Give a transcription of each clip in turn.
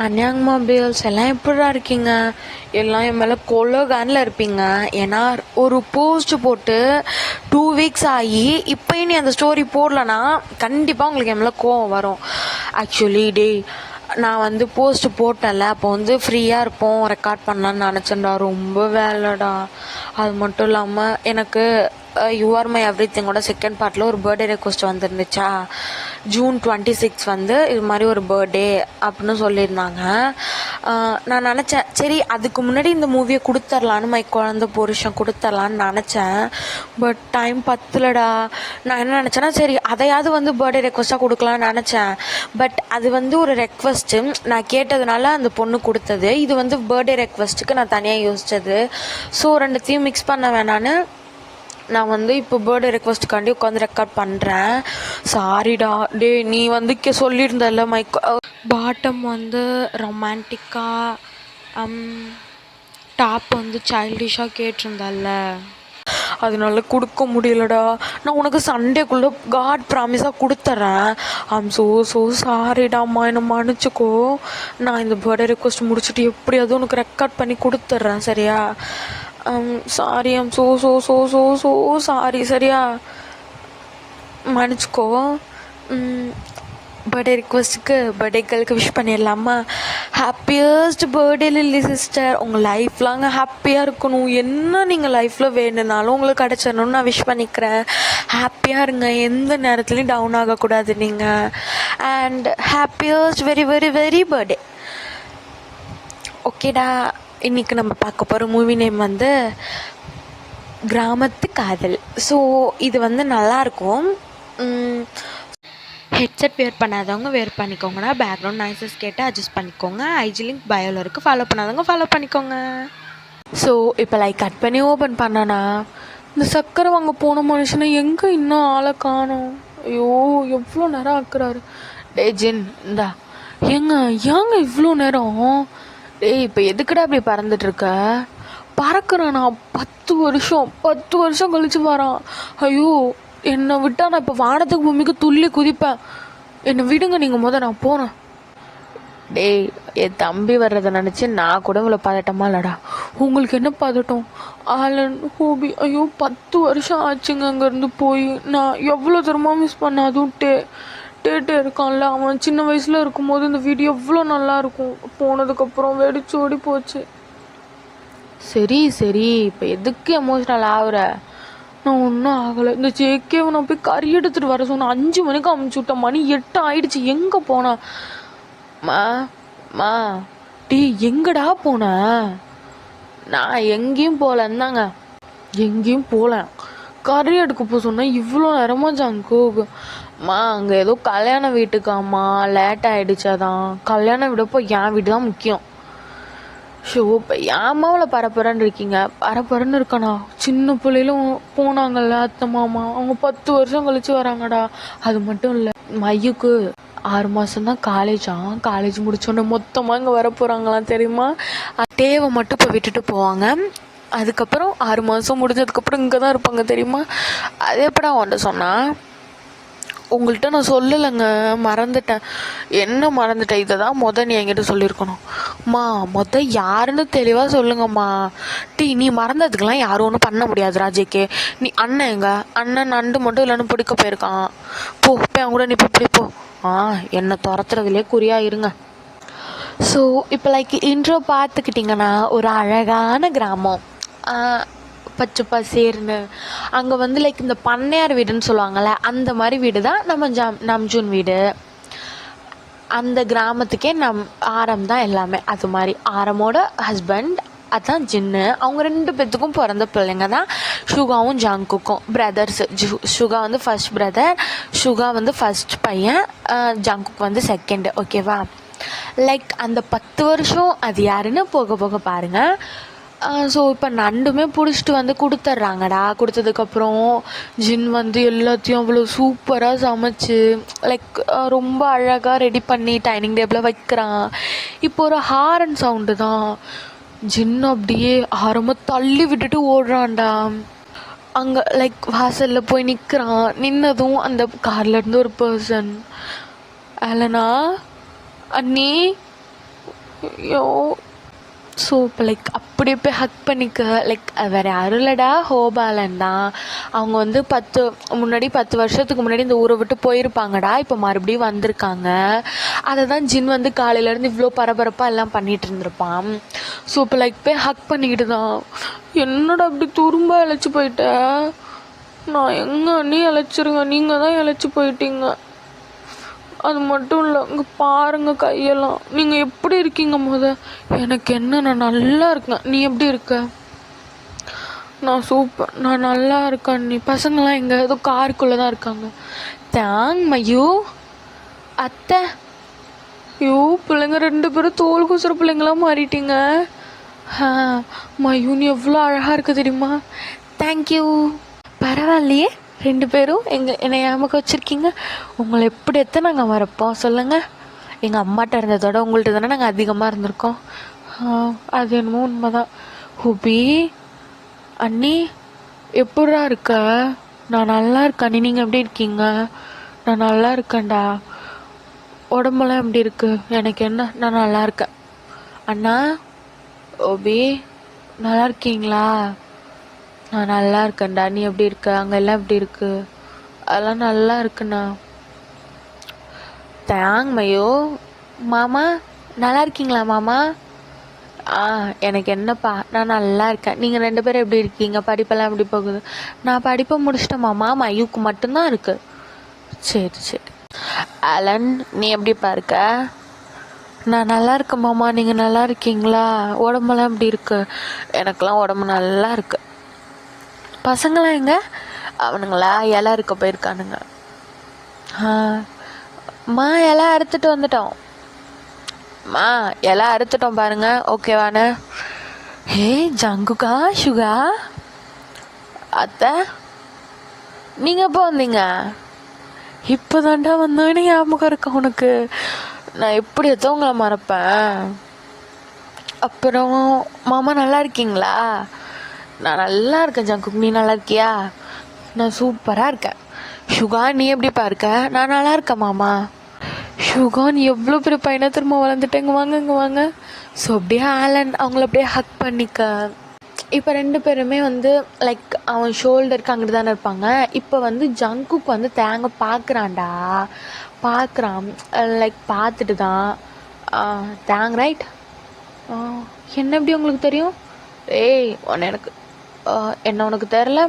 அன்யாங் mobiles எல்லாம் எப்படிடா இருக்கீங்க? எல்லாம் என் மேலே கொலகானில் இருப்பீங்க. ஏன்னா ஒரு போஸ்ட் போட்டு 2 வீக்ஸ் ஆகி இப்போயும் நீ அந்த ஸ்டோரி போடலன்னா கண்டிப்பாக உங்களுக்கு என் மேலே கோவம் வரும். ஆக்சுவலி நான் வந்து போஸ்ட் போட்டேன்ல, அப்போ வந்து ஃப்ரீயாக இருப்போம், ரெக்கார்ட் பண்ணலான்னு நினச்சேன்டா. ரொம்ப வேலைடா. அது மட்டும் இல்லாமல் எனக்கு யூ ஆர் மை எவ்ரி திங்கோட செகண்ட் பார்ட்டில் ஒரு பர்த்டே ரெக்வஸ்ட் வந்துருந்துச்சா. June 26 வந்து இது மாதிரி ஒரு பர்த்டே அப்படின்னு சொல்லியிருந்தாங்க. நான் நினச்சேன், சரி அதுக்கு முன்னாடி இந்த மூவியை கொடுத்துர்லான்னு, மை குழந்த புருஷன் கொடுத்துர்லான்னு நினச்சேன். பட் டைம் பத்தலடா. நான் என்ன நினச்சேன்னா, சரி அதையாவது வந்து பர்த்டே ரெக்வஸ்ட்டாக கொடுக்கலான்னு நினச்சேன். பட் அது வந்து ஒரு ரெக்வஸ்ட்டு நான் கேட்டதுனால அந்த பொண்ணு கொடுத்தது. இது வந்து பர்த்டே ரெக்வஸ்ட்டுக்கு நான் தனியாக யோசித்தது. ஸோ ரெண்டுத்தையும் மிக்ஸ் பண்ண வேணான்னு நான் வந்து இப்போ பர்த்டே ரெக்வஸ்ட்டுக்காண்டி உட்காந்து ரெக்கார்ட் பண்ணுறேன். சாரிடா. நீ வந்து சொல்லியிருந்தல பாட்டம் வந்து ரொமான்டிக்காக, டாப் வந்து சைல்டிஷாக கேட்டிருந்தல்ல, அதனால கொடுக்க முடியலடா. நான் உனக்கு சண்டேக்குள்ளே காட் ப்ராமிஸாக கொடுத்துட்றேன். ஐம் ஸோ சாரிடாம்மா, என்னை மன்னிச்சிக்கோ. நான் இந்த பர்த்டே ரெக்வஸ்ட் முடிச்சுட்டு எப்படியாவது உனக்கு ரெக்கார்ட் பண்ணி கொடுத்துட்றேன், சரியா? சாரி, ஐம் ஸோ சாரி, சரியா? மன்னிச்சிக்கோ. பர்த்டே ரிக்வஸ்ட்டுக்கு பர்த்டே கேர்ளுக்கு விஷ் பண்ணிடலாமா? Happiest birthday Lilly sister. உங்கள் லைஃப் லாங் ஹாப்பியாக இருக்கணும். என்ன நீங்கள் லைஃப்பில் வேணுனாலும் உங்களுக்கு கிடச்சிடணும்னு நான் விஷ் பண்ணிக்கிறேன். ஹாப்பியாக இருங்க, எந்த நேரத்துலையும் டவுன் ஆகக்கூடாது நீங்கள். And happiest very very very birthday. ஓகேடா. இன்றைக்கி நம்ம பார்க்க போகிற மூவி நேம் வந்து கிராமத்து காதல். ஸோ இது வந்து நல்லாயிருக்கும். ஹெட்செட் வேர் பண்ணாதவங்க வேர் பண்ணிக்கோங்கடா. பேக்ரவுண்ட் நாய்ஸஸ் கேட்டு அட்ஜஸ்ட் பண்ணிக்கோங்க. ஐஜி லிங்க் பயோவில் இருக்குது, ஃபாலோ பண்ணாதவங்க ஃபாலோ பண்ணிக்கோங்க. ஸோ இப்போ கட் பண்ணி ஓப்பன் பண்ணனா இந்த சக்கரை வாங்க போன மனுஷனை எங்கே இன்னும் ஆளை காணோம். ஐயோ, எவ்வளோ நேரம் ஆக்குறாரு. ஜின் இந்தா. ஏங்க இவ்வளோ நேரம்? இப்போ எதுக்குடா இப்படி பறந்துட்டுருக்க? பறக்கிறேன் நான் 10 வருஷம் கழிச்சு வரான். ஐயோ, என்னை விட்டால் நான் இப்போ வானத்துக்கு பூமிக்கு துள்ளி குதிப்பேன். என்னை விடுங்க நீங்கள் நான் போனேன். என் தம்பி வர்றதை நினச்சி நான் கூட இவ்வளோ பதட்டமா இல்லடா. உங்களுக்கு என்ன பதட்டம்? ஆலன் ஹூபி, ஐயோ 10 வருஷம் ஆச்சுங்க அங்கேருந்து போய். நான் எவ்வளோ தூரமாக மிஸ் பண்ணேன். அதுவும் டேட்டே இருக்கான்ல, அவன் சின்ன வயசில் இருக்கும்போது இந்த வீடியோ எவ்வளோ நல்லாயிருக்கும். போனதுக்கப்புறம் வெடிச்சு ஓடி போச்சு. சரி இப்போ எதுக்கு எமோஷ்னல் ஆகுற? நான் ஒன்றும் ஆகலை. இந்த ஜேகேவை நான் போய் கறி எடுத்துகிட்டு வர சொன்னேன். 5 மணிக்கு அமுச்சு விட்டேன். மணி 8 ஆயிடுச்சு. எங்கே போனா? மா எங்கடா போன? நான் எங்கேயும் போகலன்னாங்க. எங்கேயும் போகல. கறி எடுக்க போக சொன்னேன். இவ்வளோ நேரமா ஜங்கு. அங்கே ஏதோ கல்யாண வீட்டுக்காம்மா, லேட் ஆகிடுச்சாதான். கல்யாணம் விடப்போ என் வீடு தான் முக்கியம். ஷோ, இப்போ ஏம்மா அவளை பரப்புறன்னு இருக்கீங்க? பரப்புறன்னு இருக்கானா? சின்ன பிள்ளையிலும் போனாங்கல்ல அத்தை மாமா, அவங்க 10 வருஷம் கழிச்சு வராங்கடா. அது மட்டும் இல்லை, மையுக்கு 6 மாதம்தான் காலேஜ் முடிச்சோடனே மொத்தமாக இங்கே வர போகிறாங்களாம், தெரியுமா? தேவை மட்டும் இப்போ விட்டுட்டு போவாங்க. அதுக்கப்புறம் 6 மாதம் முடிஞ்சதுக்கப்புறம் இங்கே தான் இருப்பாங்க, தெரியுமா? அது எப்படா உன்ட்ட சொன்னா? உங்கள்கிட்ட நான் சொல்லலைங்க, மறந்துட்டேன். என்ன மறந்துட்டேன்? இதை தான் நீ என்கிட்ட சொல்லியிருக்கணும். யாருன்னு தெளிவாக சொல்லுங்கம்மா. நீ மறந்ததுக்கெல்லாம் யாரும் ஒன்றும் பண்ண முடியாது ராஜேக்கே. நீ அண்ணன் நண்டு மட்டும் இல்லைன்னு பிடிக்க போயிருக்கான். போ அவன் கூட நீ இப்படி போ. என்னை துரத்துறதுலேயே குறியா இருங்க. ஸோ இப்போ இன்ட்ரோ பார்த்துக்கிட்டிங்கன்னா, ஒரு அழகான கிராமம், பச்சை பசேர்னு. அங்கே வந்து இந்த பண்ணையார் வீடுன்னு சொல்லுவாங்கள்ல, அந்த மாதிரி வீடு தான் நம்ம நம்ஜூன் வீடு. அந்த கிராமத்துக்கே ஆரம் தான் எல்லாமே. அது மாதிரி ஆரமோட ஹஸ்பண்ட் அதான் ஜின்னு. அவங்க 2 பேர்த்துக்கும் பிறந்த பிள்ளைங்க தான் ஷுகாவும் ஜங்குக்கும், பிரதர்ஸ். ஷுகா வந்து ஃபர்ஸ்ட் பிரதர், ஷுகா வந்து ஃபர்ஸ்ட் பையன், ஜங்குக்கு வந்து செகண்ட். ஓகேவா? அந்த 10 வருஷம் அது யாருன்னு போக போக பாருங்கள். ஸோ இப்போ நண்டுமே பிடிச்சிட்டு வந்து கொடுத்துட்றாங்கடா. கொடுத்ததுக்கப்புறம் ஜின் வந்து எல்லாத்தையும் அவ்வளோ சூப்பராக சமைச்சு ரொம்ப அழகாக ரெடி பண்ணி டைனிங் டேபிளில் வைக்கிறான். இப்போ ஒரு ஹாரன் சவுண்டு தான். ஜின் அப்படியே ஆரமாக தள்ளி விட்டுட்டு ஓடுறான்டா. அங்கே வாசலில் போய் நிற்கிறான். நின்னதும் அந்த கார்லேருந்து ஒரு பர்சன், அலனா அண்ணி ஐயோ. ஸோ இப்போ லைக் அப்படியே போய் ஹக் பண்ணிக்க லைக் வேறு யாரும் இல்லைடா, ஹோபாலன் தான். அவங்க வந்து 10 வருஷத்துக்கு முன்னாடி இந்த ஊரை விட்டு போயிருப்பாங்கடா, இப்போ மறுபடியும் வந்திருக்காங்க. அதை தான் ஜின் வந்து காலையிலேருந்து இவ்வளோ பரபரப்பாக எல்லாம் பண்ணிகிட்டு இருந்திருப்பான். ஸோ இப்போ லைக் போய் ஹக் பண்ணிக்கிட்டு தான், என்னடா அப்படி துரும்ப இழைச்சி போயிட்டேன், நான் எங்கே நீ இழைச்சிருங்க, நீங்கள் தான் இழைச்சி போயிட்டீங்க. அது மட்டும் இல்லை, இங்கே பாருங்கள் கையெல்லாம். நீங்கள் எப்படி இருக்கீங்க? எனக்கு என்ன, நான் நல்லா இருக்கேன். நீ எப்படி இருக்க? நான் சூப்பர், நான் நல்லா இருக்கேன். நீ பசங்களாம் எங்கே? ஏதோ காருக்குள்ளே தான் இருக்காங்க. தேங் மயூ அத்தை. ஐயோ பிள்ளைங்க 2 பேரும் தோல் குசுற பிள்ளைங்களாம் மாறிட்டீங்க. மயூ நீ எவ்வளோ அழகாக இருக்க தெரியுமா? தேங்க்யூ. பரவாயில்லையே, 2 பேரும் என்னை ஞாபகம் வச்சுருக்கீங்க. உங்களை எப்படி நாங்கள் மறப்போம் சொல்லுங்கள்? எங்கள் அம்மாட்ட இருந்ததோட உங்கள்கிட்ட தானே நாங்கள் அதிகமாக இருந்திருக்கோம். அது என்னமோ உண்மைதான். ஹுபி அண்ணி எப்படா இருக்க? நான் நல்லா இருக்கேன் அண்ணி, நீங்கள் எப்படி இருக்கீங்க? நான் நல்லா இருக்கேன்டா. உடம்பெல்லாம் எப்படி இருக்கு? எனக்கு என்ன, நான் நல்லா இருக்கேன். அண்ணா ஓபி நல்லா இருக்கீங்களா? நான் நல்லா இருக்கேன்டா. நீ எப்படி இருக்க? அங்கே எல்லாம் எப்படி இருக்கு? அதெல்லாம் நல்லா இருக்குண்ணா. தேங் மயோ. மாமா நல்லா இருக்கீங்களா மாமா? எனக்கு என்னப்பா, நான் நல்லா இருக்கேன். நீங்கள் 2 பேரும் எப்படி இருக்கீங்க? படிப்பெல்லாம் எப்படி போகுது? நான் படிப்பை முடிச்சிட்டேன் மாமா, மயூக்கு மட்டும்தான் இருக்கு. சரி சரி. அலன் நீ எப்படிப்பா இருக்க? நான் நல்லா இருக்கேன் மாமா, நீங்கள் நல்லா இருக்கீங்களா? உடம்பெல்லாம் எப்படி இருக்கு? எனக்கெல்லாம் உடம்பு நல்லா இருக்கு. பசங்களாம் எங்க? அவனுங்களா இலை இருக்க போயிருக்கானுங்க. இலை அறுத்துட்டு வந்துட்டோம். இலை அறுத்துட்டோம் பாருங்க, ஓகேவானு? ஹே ஜங்குகா சுகா அத்தை, நீங்கள் எப்போ வந்தீங்க? இப்போ தாண்டா வந்தோன்னு ஞாபகம் இருக்கா உனக்கு? நான் எப்படி உங்களை மறப்பேன்? அப்புறம் மாமா நல்லா இருக்கீங்களா? நான் நல்லா இருக்கேன் ஜங்குக், நீ நல்லா இருக்கியா? நான் சூப்பராக இருக்கேன். சுகா நீ எப்படிப்பா இருக்க? நான் நல்லா இருக்கேன் மாமா. சுகா நீ எவ்வளோ பெரிய பையனை திரும்ப வளர்ந்துட்டேன், இங்கே வாங்க இங்கே வாங்க. ஸோ அப்படியே ஆலன் அவங்கள அப்படியே ஹக் பண்ணிக்க. இப்போ 2 பேருமே வந்து லைக் அவன் ஷோல்டருக்கு அங்கிட்டு தானே இருப்பாங்க. இப்போ வந்து ஜங்குக்கு வந்து தேங்க பார்க்குறான்டா, பார்க்குறான். லைக் பார்த்துட்டு தான் தேங் ரைட். என்ன எப்படி உங்களுக்கு தெரியும்? ஏய் எனக்கு என்ன உனக்கு தெரில?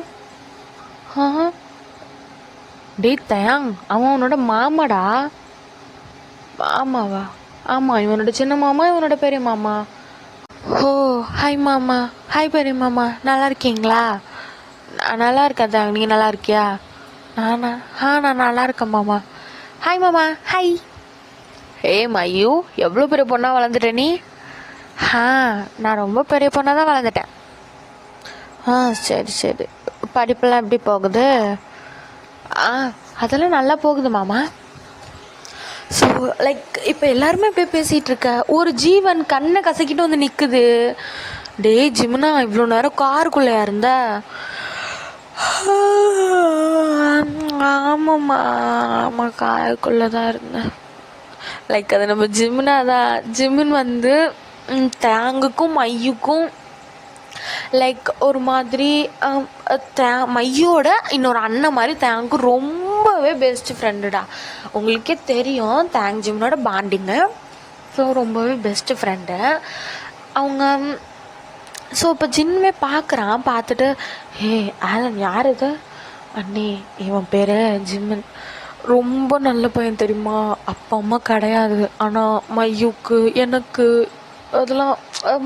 டேய் தேங், அவன் உன்னோட மாமாடா. மாமாவா? ஆமாம், இவனோட சின்ன மாமா, இவனோட பெரிய மாமா. ஓ ஹாய் மாமா. ஹாய் பெரிய மாமா, நல்லா இருக்கீங்களா? நான் நல்லா இருக்கேன் தேங், நீங்கள் நல்லா இருக்கியா? நான் நல்லா இருக்கேன் மாமா. ஹாய் மாமா. ஹாய். மயூ எவ்வளோ பெரிய பொண்ணாக வளர்ந்துட்ட நீ? நான் ரொம்ப பெரிய பொண்ணாக தான் வளர்ந்துட்டேன். சரி சரி. படிப்பெல்லாம் எப்படி போகுது? அதெல்லாம் நல்லா போகுது மாமா. ஸோ லைக் இப்போ எல்லாருமே அப்படியே பேசிகிட்டு இருக்க, ஒரு ஜீவன் கண்ணை கசக்கிட்டு வந்து நிற்குது. டே ஜிம்னா இவ்வளோ நேரம் காருக்குள்ளையா இருந்த? ஆமாம்மா, ஆமாம் காருக்குள்ளே தான் இருந்தேன். லைக் அது நம்ம ஜிம்னா தான். ஜிம்முன்னு வந்து தேங்குக்கும் மையுக்கும் லைக் ஒரு மாதிரி மையோட இன்னொரு அண்ணன் மாதிரி தேங்கு ரொம்பவே பெஸ்ட் ஃப்ரெண்டுடா. உங்களுக்கே தெரியும் தேங் ஜிம்னோட பாண்டிங்கு. ஸோ ரொம்பவே பெஸ்ட் ஃப்ரெண்டு அவங்க. ஸோ இப்போ ஜின்மே பார்க்குறான், பார்த்துட்டு ஆலன் யார் இது? அண்ணே இவன் பேர் ஜிம்மன், ரொம்ப நல்ல பையன் தெரியுமா? அப்பா அம்மா கிடையாது, ஆனால் மையுக்கு எனக்கு அதெல்லாம்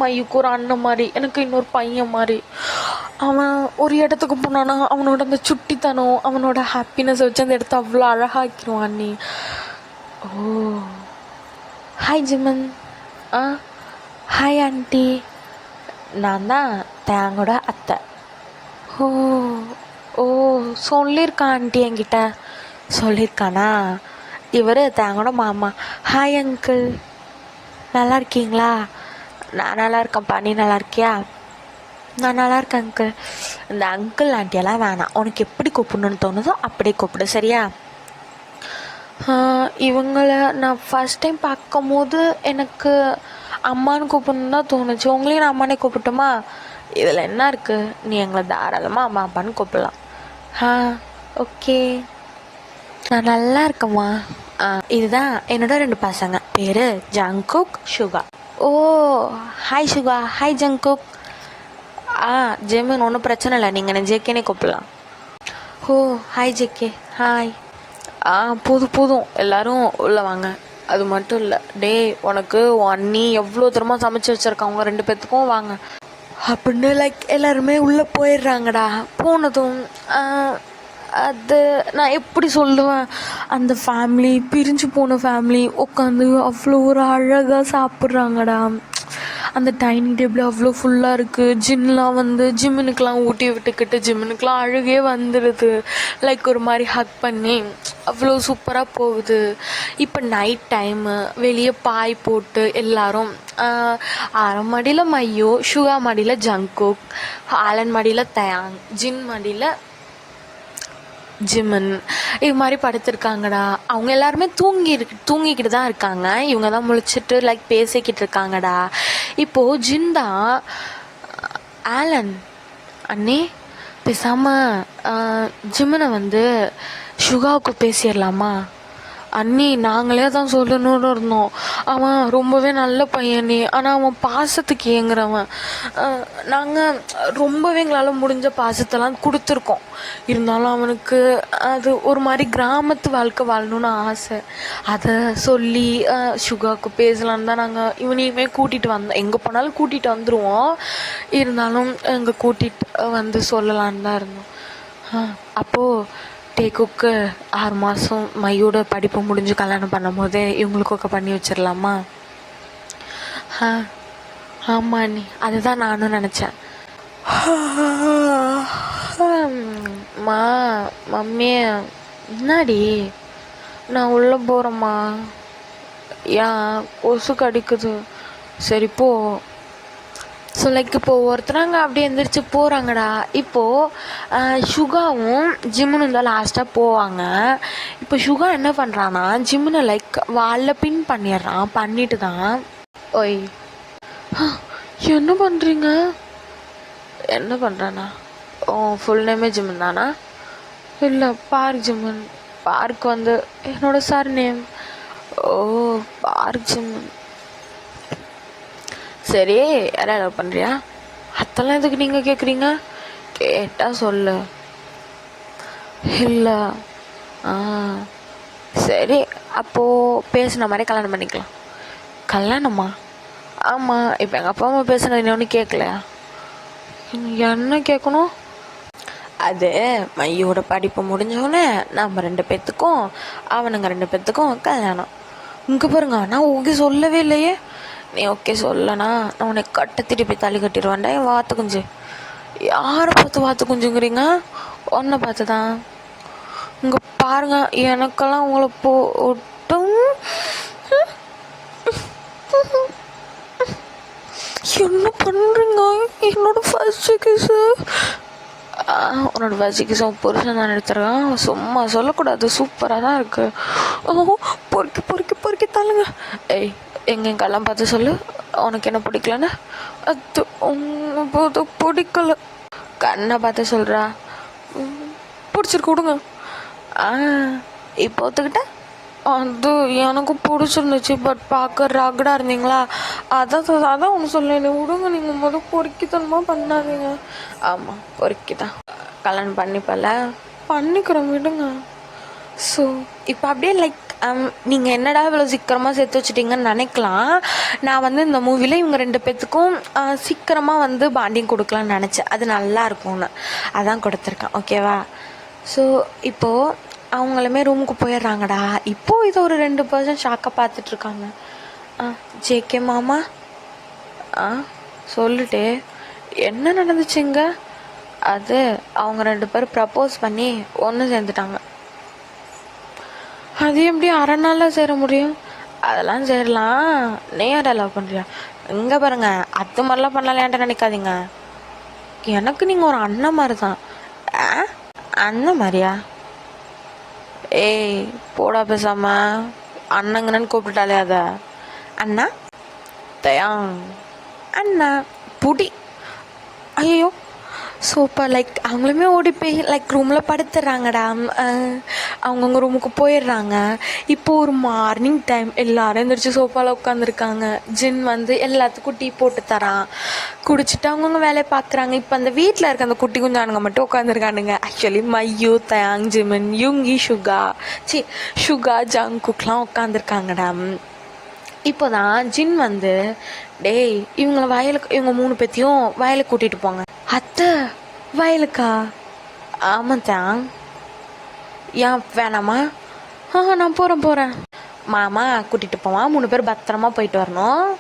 மையுக்கு ஒரு அண்ணன் மாதிரி, எனக்கு இன்னொரு பையன் மாதிரி. அவன் ஒரு இடத்துக்கு போனானா அவனோட அந்த சுட்டித்தனம், அவனோட ஹாப்பினஸ் வச்சு அந்த இடத்த அவ்வளோ அழகாக்கிடுவான் அண்ணி. ஓ ஹாய் ஜிம்மன். ஹாய் ஆண்டி, நான் தான் தேங்கோட அத்தை. ஓ ஓ சொல்லியிருக்கான் ஆண்டி என்கிட்ட. சொல்லியிருக்கானா? இவர் தேங்கோட மாமா. ஹாய் அங்கிள், நல்லா இருக்கீங்களா? நான் நல்லா இருக்கேன்ப்பா, நீ நல்லா இருக்கியா? நான் நல்லா இருக்கேன் அங்கிள். இந்த அங்கிள் ஆண்டியெல்லாம் வேணாம், உனக்கு எப்படி கூப்பிடணுன்னு தோணுதோ அப்படியே கூப்பிடு, சரியா? இவங்கள நான் ஃபஸ்ட் டைம் பார்க்கும் போது எனக்கு அம்மான்னு கூப்பிடணும் தான் தோணுச்சு. உங்களையும் நான் அம்மானே கூப்பிட்டுமா? இதில் என்ன இருக்குது, நீ எங்களை தாராளமாக அம்மா அப்பான்னு கூப்பிடலாம். ஓகே, நான் நல்லா இருக்கேம்மா. இதுதான் என்னோட 2 பசங்க, பேர் Jungkook, Suga. Oh, hi Suga. Hi Jungkook. Jimin ஒன்றும் பிரச்சனை இல்லை, நீங்கள் என்ன ஜேகேனே கூப்பிடலாம். Oh, hi JK. ஹாய். போதும் எல்லோரும் உள்ளே வாங்க. அது மட்டும் இல்லை, டே உனக்கு அண்ணி எவ்வளோ தூரமாக சமைச்சு வச்சுருக்காங்க, 2 பேர்த்துக்கும் வாங்க அப்படின்னு லைக் எல்லாருமே உள்ளே போயிடுறாங்கடா. போனதும் அது நான் எப்படி சொல்லுவேன், அந்த ஃபேமிலி, பிரிஞ்சு போன ஃபேமிலி உட்காந்து அவ்வளோ ஒரு அழகாக சாப்பிட்றாங்கடா. அந்த டைனிங் டேபிள் அவ்வளோ ஃபுல்லாக இருக்குது. ஜின்லாம் வந்து ஜிம்முனுக்கெலாம் ஊட்டி விட்டுக்கிட்டு ஜிம்முனுக்கெலாம் அழுகே வந்துடுது. லைக் ஒரு மாதிரி ஹக் பண்ணி அவ்வளோ சூப்பராக போகுது. இப்போ நைட் டைமு, வெளியே பாய் போட்டு எல்லாரும் ஆரம் மடியில் மையோ, சுகா மடியில் ஜங்குக், ஆலன் மடியில் தயாங், ஜின் மடியில் ஜிமன், இது மாதிரி படுத்திருக்காங்கடா. அவங்க எல்லாருமே தூங்கிக்கிட்டு தான் இருக்காங்க. இவங்க தான் முழிச்சிட்டு லைக் பேசிக்கிட்டு இருக்காங்கடா. இப்போது ஜின் தான், ஆலன் அண்ணே பேசாமல் ஜிம்மனை வந்து சுகாவுக்கு பேசிடலாமா? அண்ணி நாங்களே தான் சொல்லணும்னு இருந்தோம். அவன் ரொம்பவே நல்ல பையனே, ஆனால் அவன் பாசத்துக்கு ஏங்குறவன். நாங்கள் ரொம்பவே எங்களால் முடிஞ்ச பாசத்தெல்லாம் கொடுத்துருக்கோம். இருந்தாலும் அவனுக்கு அது ஒரு மாதிரி கிராமத்து வாழ்க்கை வாழணும்னு ஆசை. அதை சொல்லி சுகாவுக்கு பேசலான்னு தான் நாங்கள் இவனையுமே கூட்டிகிட்டு வந்தோம். எங்கே போனாலும் கூட்டிகிட்டு வந்துடுவோம். இருந்தாலும் எங்கே கூட்டிகிட்டு வந்து சொல்லலான்னு தான் இருந்தோம். அப்போது டேக்குக்கு 6 மாதம் மையோட படிப்பு முடிஞ்சு கல்யாணம் பண்ணும் போதே இவங்களுக்கொക്കെ பண்ணி வச்சிடலாமா? ஆமாம் நீ, அதுதான் நானும் நினச்சேன். மம்மி என்னாடி, நான் உள்ளே போகிறேம்மா. ஏன் கொசு கடிக்குது? சரி போ. ஸோ லைக் இப்போது ஒருத்தராங்க அப்படியே எந்திரிச்சு போகிறாங்கடா. இப்போது சுகாவும் ஜிம்முன்னு தான் லாஸ்ட்டாக போவாங்க. இப்போ சுகா என்ன பண்ணுறான்னா ஜிம்முனை லைக் வாலில் பின் பண்ணிடுறான். பண்ணிட்டு தான் ஓய் என்ன பண்ணுறீங்க? என்ன பண்ணுறானா? ஓ, ஃபுல் நேமே ஜிம்மன் தானா? இல்லை, பார்க் ஜிம்மன். பார்க் வந்து என்னோட சார் நேம். ஓ, பார்க் ஜிம்மன். சரி, யாரை லவ் பண்ணுறியா? அதெல்லாம் எதுக்கு நீங்கள் கேட்குறீங்க? கேட்டால் சொல்லு. இல்லை. சரி, அப்போது பேசுன மாதிரி கல்யாணம் பண்ணிக்கலாம். கல்யாணமா? ஆமாம். இப்போ எங்கள் அப்பா அம்மா பேசுனது இன்னொன்று கேட்கலையா? என்ன கேட்கணும்? அது மையோட படிப்பு முடிஞ்சோடனே நம்ம 2 பேர்த்துக்கும், அவனுங்க 2 பேர்த்துக்கும் கல்யாணம். இங்கே பாருங்க, நான் ஓகே சொல்லவே இல்லையே. நீ ஓகே சொல்லனா நான் உன்னை கட்ட திருப்பி தள்ளி கட்டிடுவான்டா. என் வாத்து குஞ்சு. யாரை பார்த்து வாத்து குஞ்சுங்கிறீங்க? ஒன்றை பார்த்து தான். இங்கே பாருங்க, எனக்கெல்லாம் உங்களை போட்டும். என்ன பண்ணுறீங்க? என்னோட ஃபர்ஸ்ட் கிஸ்ஸு. உன்னோட ஃபர்ஸ்ட் கிஸ் அவன் புருஷன் தான் எடுத்துருக்கான். சும்மா சொல்லக்கூடாது, சூப்பராக தான் இருக்கு. பொறுக்கி பொறுக்கி பொறுக்கி தள்ளுங்க. ஏய், எங்கெங்கெல்லாம் பார்த்து சொல்லு, உனக்கு என்ன பிடிக்கலன்னு. அது போது பிடிக்கல. கண்ணை பார்த்து சொல்கிறா. பிடிச்சிருக்கு, விடுங்க. இப்போ ஒத்துக்கிட்ட? அது எனக்கு பிடிச்சிருந்துச்சு, பட் பார்க்க ராகடாக இருந்தீங்களா, அதான் ஒன்று சொல்லேன். விடுங்க, நீங்கள் முதல் பொறுக்கித்தனமாக பண்ணாதீங்க. ஆமாம், பொறுக்கி தான் கல்யாணம் பண்ணிப்பல. பண்ணிக்கிறோம், விடுங்க. ஸோ இப்போ அப்படியே லைக் நீங்கள் என்னடா இவ்வளோ சீக்கிரமாக சேர்த்து வச்சுட்டிங்கன்னு நினைக்கலாம். நான் வந்து இந்த மூவியில் இவங்க 2 பேர்த்துக்கும் சீக்கிரமாக வந்து பாண்டிங் கொடுக்கலான்னு நினச்சேன். அது நல்லா இருக்கும்னு அதான் கொடுத்துருக்கேன். ஓகேவா? ஸோ இப்போது அவங்களுமே ரூமுக்கு போயிடுறாங்கடா. இப்போது இதை ஒரு 2% ஷாக்காக பார்த்துட்ருக்காங்க. ஜேகே மாமா சொல்லிட்டு என்ன நடந்துச்சுங்க? அது அவங்க 2 பேரும் ப்ரப்போஸ் பண்ணி ஒன்று சேர்ந்துட்டாங்க. அது எப்படி அரை நாளில் சேர முடியும்? அதெல்லாம் சேரலாம். நீ யாரை லவ் பண்ணுறியா? இங்கே பாருங்க, அது மாதிரிலாம் பண்ணலான்ட்டு நினைக்காதீங்க. எனக்கு நீங்கள் ஒரு அண்ணன் மாதிரி தான். அண்ணன் மாதிரியா? ஏய் போடா பேசாம. அண்ணங்கன்னு கூப்பிட்டுட்டாலே அத அண்ணா. தயாங் அண்ணா புடி. ஐயோ. ஸோ இப்போ லைக் அவங்களுமே ஓடி போய் லைக் ரூமில் படுத்துடுறாங்கடா. அவங்கவுங்க ரூமுக்கு போயிடுறாங்க. இப்போது ஒரு மார்னிங் டைம் எல்லோரும் எழுந்திரிச்சு சோஃபாவில் உட்காந்துருக்காங்க. ஜின் வந்து எல்லாத்துக்கும் டீ போட்டு தரான். குடிச்சிட்டு அவங்கவுங்க வேலையை பார்க்குறாங்க. இப்போ அந்த வீட்டில் இருக்க அந்த குட்டி குஞ்சானுங்க மட்டும் உட்காந்துருக்கானுங்க. Actually மையூ, தயாங், Jimin, யுங்கி, ஷுகா, ஜங்குக்லாம் உட்காந்துருக்காங்கடா. இப்போ தான் ஜின் வந்து டேய் இவங்கள இவங்க 3 பேத்தையும் வயலுக்கு கூட்டிகிட்டு போங்க. அத்தை வயலுக்கா? ஆமாம் தான். ஏன் வேணாமா? நான் போகிறேன். மாமா கூட்டிகிட்டு போவான். 3 பேர் பத்திரமா போயிட்டு வரணும்.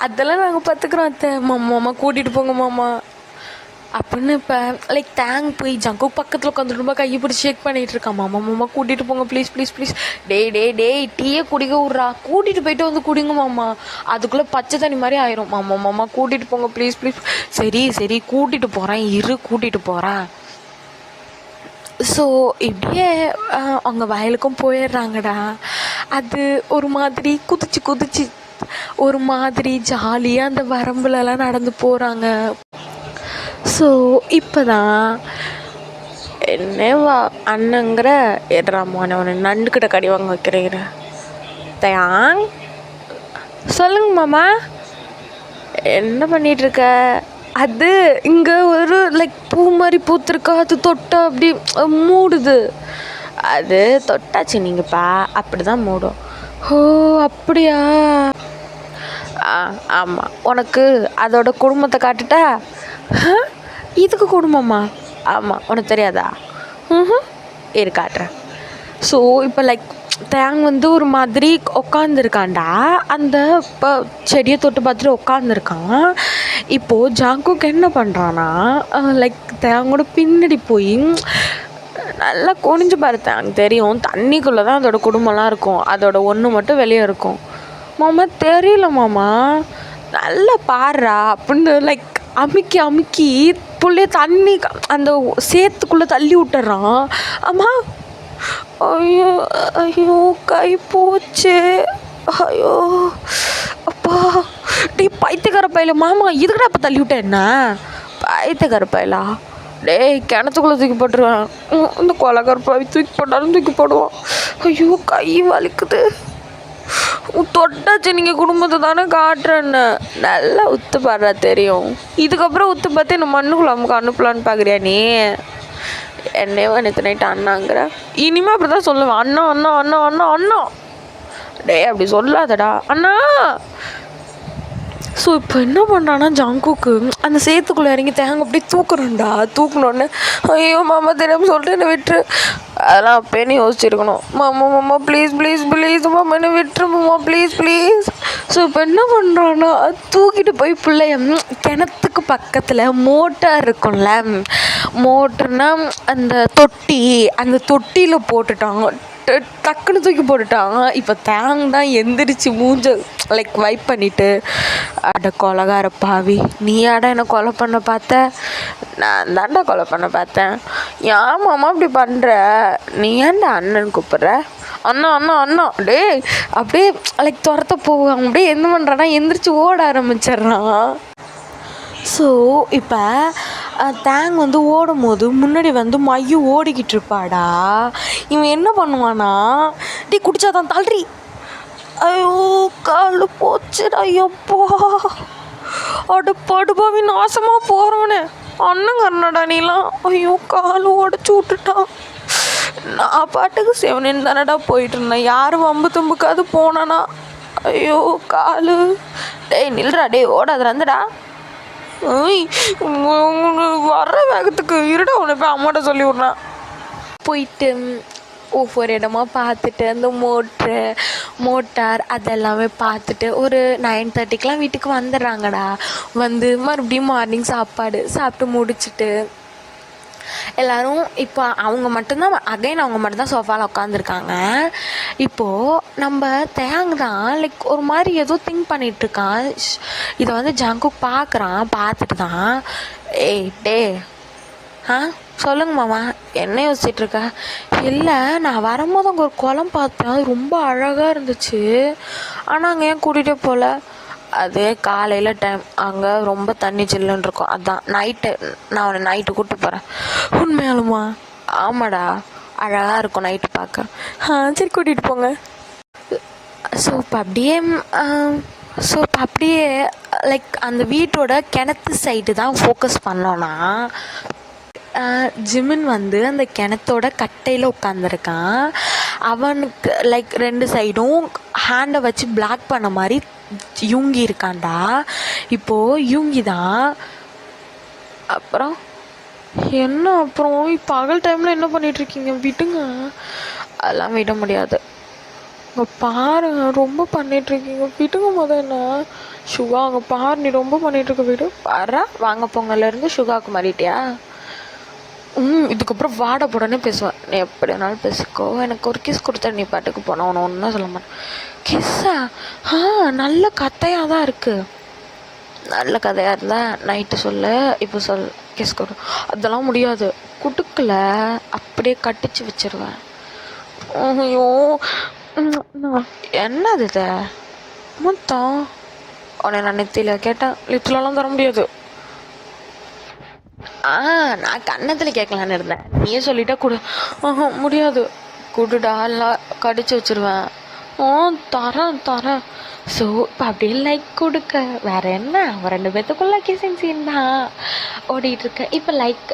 அதெல்லாம் நாங்கள் பார்த்துக்குறோம் அத்தை. மாமா கூட்டிகிட்டு போங்க மாமா அப்படின்னு. இப்போ லைக் தேங் போய் ஜங்கு பக்கத்தில் உட்காந்துட்டு ரொம்ப கையை பிடிச்சி ஷேக் பண்ணிகிட்டு இருக்கான். மாமா கூட்டிகிட்டு போங்க ப்ளீஸ். டேய் டீயே குடிக்க விட்றா. கூட்டிகிட்டு போயிட்டு வந்து குடிங்க மாமா. அதுக்குள்ளே பச்சை தண்ணி மாதிரி ஆயிரும். மாமா கூட்டிகிட்டு போங்க ப்ளீஸ். சரி கூட்டிகிட்டு போகிறேன். ஸோ இப்படியே அவங்க வயலுக்கும் போயிடுறாங்கடா. அது ஒரு மாதிரி குதிச்சு ஒரு மாதிரி ஜாலியாக அந்த வரம்புலலாம் நடந்து போகிறாங்க. ஸோ இப்போ தான் என்னவா அண்ணங்கிற எட்ராமான அவனை நண்டுக்கிட்ட கடி வாங்க வைக்கிறீங்க. தயாங் சொல்லுங்க மாமா, என்ன பண்ணிகிட்ருக்க? அது இங்கே ஒரு லைக் பூ மாதிரி பூத்துருக்கா. அது தொட்டா அப்படி மூடுது. அது தொட்டாச்சு நீங்கப்பா, அப்படி தான் மூடும். ஓ அப்படியா? ஆமாம். உனக்கு அதோட குடும்பத்தை காட்டுட்டா? இதுக்கு குடும்பமா? ஆமாம். உனக்கு தெரியாதா? இரு காட்டுறேன். ஸோ இப்போ லைக் தேங் வந்து ஒரு மாதிரி உட்காந்துருக்கான்டா. அந்த இப்போ செடியை தொட்டு பார்த்துட்டு உட்காந்துருக்கான். இப்போது ஜாங்குக்கு என்ன பண்ணுறான்னா லைக் தேங்கோட பின்னாடி போய் நல்லா குனிஞ்சு பார்த்தேன். தெரியும் தண்ணிக்குள்ளே தான் அதோட குடும்பம்லாம் இருக்கும். அதோட ஒன்று மட்டும் வெளியே இருக்கும். மாமா தெரியல மாமா, நல்லா பாடுறா அப்படின்னு லைக் அமுக்கி புள்ளைய தண்ணி அந்த சேத்துக்குள்ளே தள்ளி விட்டுறான். அம்மா ஐயோ கை போச்சு. ஐயோ அப்பா. டே பைத்தியக்கார பையில மாமா, இதுக்கடா இப்போ தள்ளி விட்டேன். என்ன பைத்தியக்கார பையலா? டேய் கிணத்துக்குள்ளே தூக்கி போட்டுருவேன். இந்த கொலகரப்பாவி தூக்கி போட்டாலும் தூக்கி போடுவான். ஐயோ கை வலிக்குது. தொட்டாச்சு நீங்கள் குடும்பத்தை தானே காட்டுறேன்னு நல்லா உத்து பாடுறா. தெரியும் இதுக்கப்புறம் உத்து பார்த்து என்ன மண்ணுக்குள்ள நமக்கு அனுப்பலான்னு பார்க்குறியா நீ? என்னையோ நேற்று நைட்டு அண்ணாங்கிற. இனிமேல் அப்படி தான் சொல்லுவேன். அண்ணா. டே அப்படி சொல்லாதடா அண்ணா. ஸோ இப்போ என்ன பண்ணுறான்னா ஜங்குக்கு அந்த சேத்துக்குள்ளே இறங்கி தேங்க அப்படியே தூக்குறோண்டா. தூக்கணுன்னு ஐயோ மாமா தெரியாமல் சொல்லிட்டு என்னை விட்டுரு. அதெல்லாம் அப்போன்னு யோசிச்சிருக்கணும். மாமா ப்ளீஸ் மாமா என்னை விட்டுரு மாமா ப்ளீஸ். ஸோ இப்போ என்ன பண்ணுறான்னா தூக்கிட்டு போய் பிள்ளைய கிணத்துக்கு பக்கத்தில் மோட்டார் இருக்கும்ல, மோட்டர்னா அந்த தொட்டியில் போட்டுட்டாங்க. டக்குன்னு தூக்கி போட்டுட்டாங்க. இப்போ தேங் தான் எந்திரிச்சு மூஞ்ச லைக் வைப் பண்ணிவிட்டு அட கொலகார பாவி, நீயாடா என்னை கொலை பண்ண பார்த்த? நான் தாண்டா கொலை பண்ண பார்த்தேன். ஏன் மாமா அப்படி பண்ணுற? நீ ஏன்டா அண்ணன் கூப்பிட்ற? அண்ணா டே அப்படியே லைக் துரத்த போவாங்க. அப்படியே என்ன பண்ணுறான்னா எந்திரிச்சு ஓட ஆரம்பிச்சிட்றான். ஸோ இப்போ தேங் வந்து ஓடும் போது முன்னாடி வந்து மையு ஓடிக்கிட்டு இருப்பாடா. இவன் என்ன பண்ணுவானா, டீ குடிச்சாதான் தள்ளுறி. ஐயோ கால் போச்சுடா. எப்போ அடு படுபாவி நாசமாக போகிறவனே அண்ணங்கண்ணடா நீலாம். ஐயோ கால் உடச்சி விட்டுட்டான். நான் பாட்டுக்கு செவனின்னு தானடா போயிட்டு இருந்தேன். யார் வம்பு தும்புக்காது போனானா? ஐயோ கால். டேய் நில்றா, டே ஓடாது வந்துடா. வர்ற வேகத்துக்கு இருடா உன்னை போய் அம்மாட்ட சொல்லி விட்றேன். போயிட்டு ஒவ்வொரு இடமா பார்த்துட்டு அந்த மோட்டார் அதெல்லாமே பார்த்துட்டு ஒரு 9:30க்கெலாம் வீட்டுக்கு வந்துடுறாங்கடா. வந்து மறுபடியும் மார்னிங் சாப்பிட்டு முடிச்சுட்டு எல்லோரும் இப்போ அவங்க மட்டும்தான் சோஃபாவில் உட்காந்துருக்காங்க. இப்போது நம்ம தேங் தான் லைக் ஒரு மாதிரி ஏதோ திங்க் பண்ணிகிட்ருக்கான். இதை வந்து ஜங்குக் பார்க்குறான். பார்த்துட்டு தான் டே சொல்லுங்க மாமா, என்ன யோசிச்சுட்டு இருக்க? இல்லை, நான் வரும்போது அங்கே ஒரு குளம் பார்த்தேன், அது ரொம்ப அழகாக இருந்துச்சு. ஆனால் அங்கே ஏன் கூட்டிகிட்டே போகல? அது காலையில் டைம், அங்கே ரொம்ப தண்ணி சில்லுன்னு இருக்கும், அதான் நைட்டு நான் உன்னை நைட்டு கூப்பிட்டு போகிறேன். உண்மையாலுமா? ஆமாடா, அழகாக இருக்கும் நைட்டு பார்க்க. சரி கூட்டிகிட்டு போங்க. ஸோ இப்போ அப்படியே லைக் அந்த வீட்டோட கிணத்து சைடு தான் ஃபோக்கஸ் பண்ணோன்னா, ஜிமின் வந்து அந்த கிணத்தோட கட்டையில் உட்காந்துருக்கான். அவனுக்கு லைக் 2 சைடும் ஹேண்டை வச்சு பிளாக் பண்ண மாதிரி யூங்கி இருக்கான்டா. இப்போது யூங்கி தான். அப்புறம் என்ன? அப்புறம் பகல் டைமில் என்ன பண்ணிகிட்ருக்கீங்க? விடுங்க. அதெல்லாம் விட முடியாது. அங்கே பாருங்க, ரொம்ப பண்ணிகிட்ருக்கீங்க, விடுங்க. என்ன சுகா, அங்கே பாரு, நீ ரொம்ப பண்ணிகிட்ருக்க, விடு. பாரு, வாங்க பொங்கல்லேருந்து சுகாவுக்கு மாறிட்டியா? இதுக்கப்புறம் வாட போடனே பேசுவேன். நீ எப்படி வேணாலும் பேசிக்கோ, எனக்கு ஒரு கிஸ் கொடுத்தா நீ பாட்டுக்கு போன, உன ஒன்றும் சொல்ல மாட்டேன். கிஸ்ஸா? நல்ல கதையாக தான் இருக்குது. நல்ல கதையாக இருந்தால் நைட்டு சொல்லு, இப்போ சொல், கிஸ் கொடு. அதெல்லாம் முடியாது, குடுக்கல அப்படியே கட்டிச்சு வச்சிருவேன். ஐயோ, என்னது இது மொத்தம்? உன்னை நான் நெத்தியில் கேட்டேன், லிப்ஸ்லலாம் தர முடியாது. நான் கன்னத்தில் கேட்கலான்னு இருந்தேன், நீயே சொல்லிட்டா கொடு. முடியாது, கொடுடா, இல்லை கடிச்சு வச்சிருவேன். தரேன். ஸோ இப்போ அப்படியே லைக் கொடுக்க வேறு என்ன, அவன் 2 பேர்த்துக்குள்ள கிசிங் சீன் தான் ஓடிட்டுருக்க. இப்போ லைக்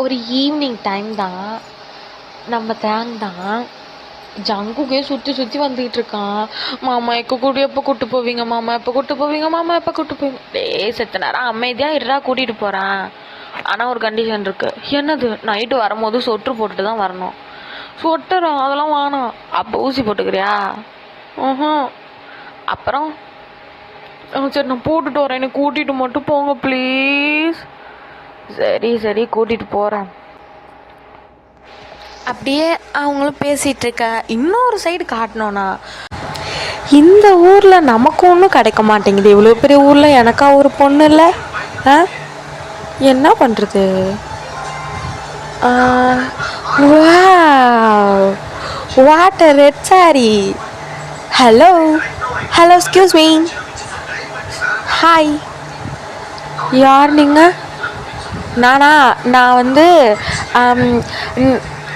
ஒரு ஈவினிங் டைம் தான். நம்ம தேங் தான் ஜங்குக்கே சுற்றி வந்துக்கிட்டு இருக்கான். மாமா எப்போ கூப்பிட்டு போவீங்க? மாமா எப்போ கூப்பிட்டு போவீங்க? மாமா எப்போ கூப்பிட்டு போவீங்க? செத்த நேரம் அமைதியாக இருடா, கூட்டிகிட்டு போகிறேன். ஆனால் ஒரு கண்டிஷன் இருக்குது. என்னது? நைட்டு வரும்போது சொட்ரு போட்டுட்டு தான் வரணும். சொட்டரா? அதெல்லாம் வேணாம். அப்போ ஊசி போட்டுக்கிறியா? அப்புறம் சரி, நான் போட்டுட்டு வரேன், என்னை கூட்டிகிட்டு மட்டும் போங்க ப்ளீஸ். சரி கூட்டிகிட்டு போகிறேன். அப்படியே அவங்களும் பேசிகிட்ருக்க. இன்னொரு சைடு காட்டினோன்னா, இந்த ஊரில் நமக்கு ஒன்றும் கிடைக்க மாட்டேங்குது. இவ்வளோ பெரிய ஊரில் எனக்கா ஒரு பொண்ணு இல்லை? என்ன பண்ணுறது? What a red sorry. Hello, excuse me. Hi, யார் நீங்கள்? நான் வந்து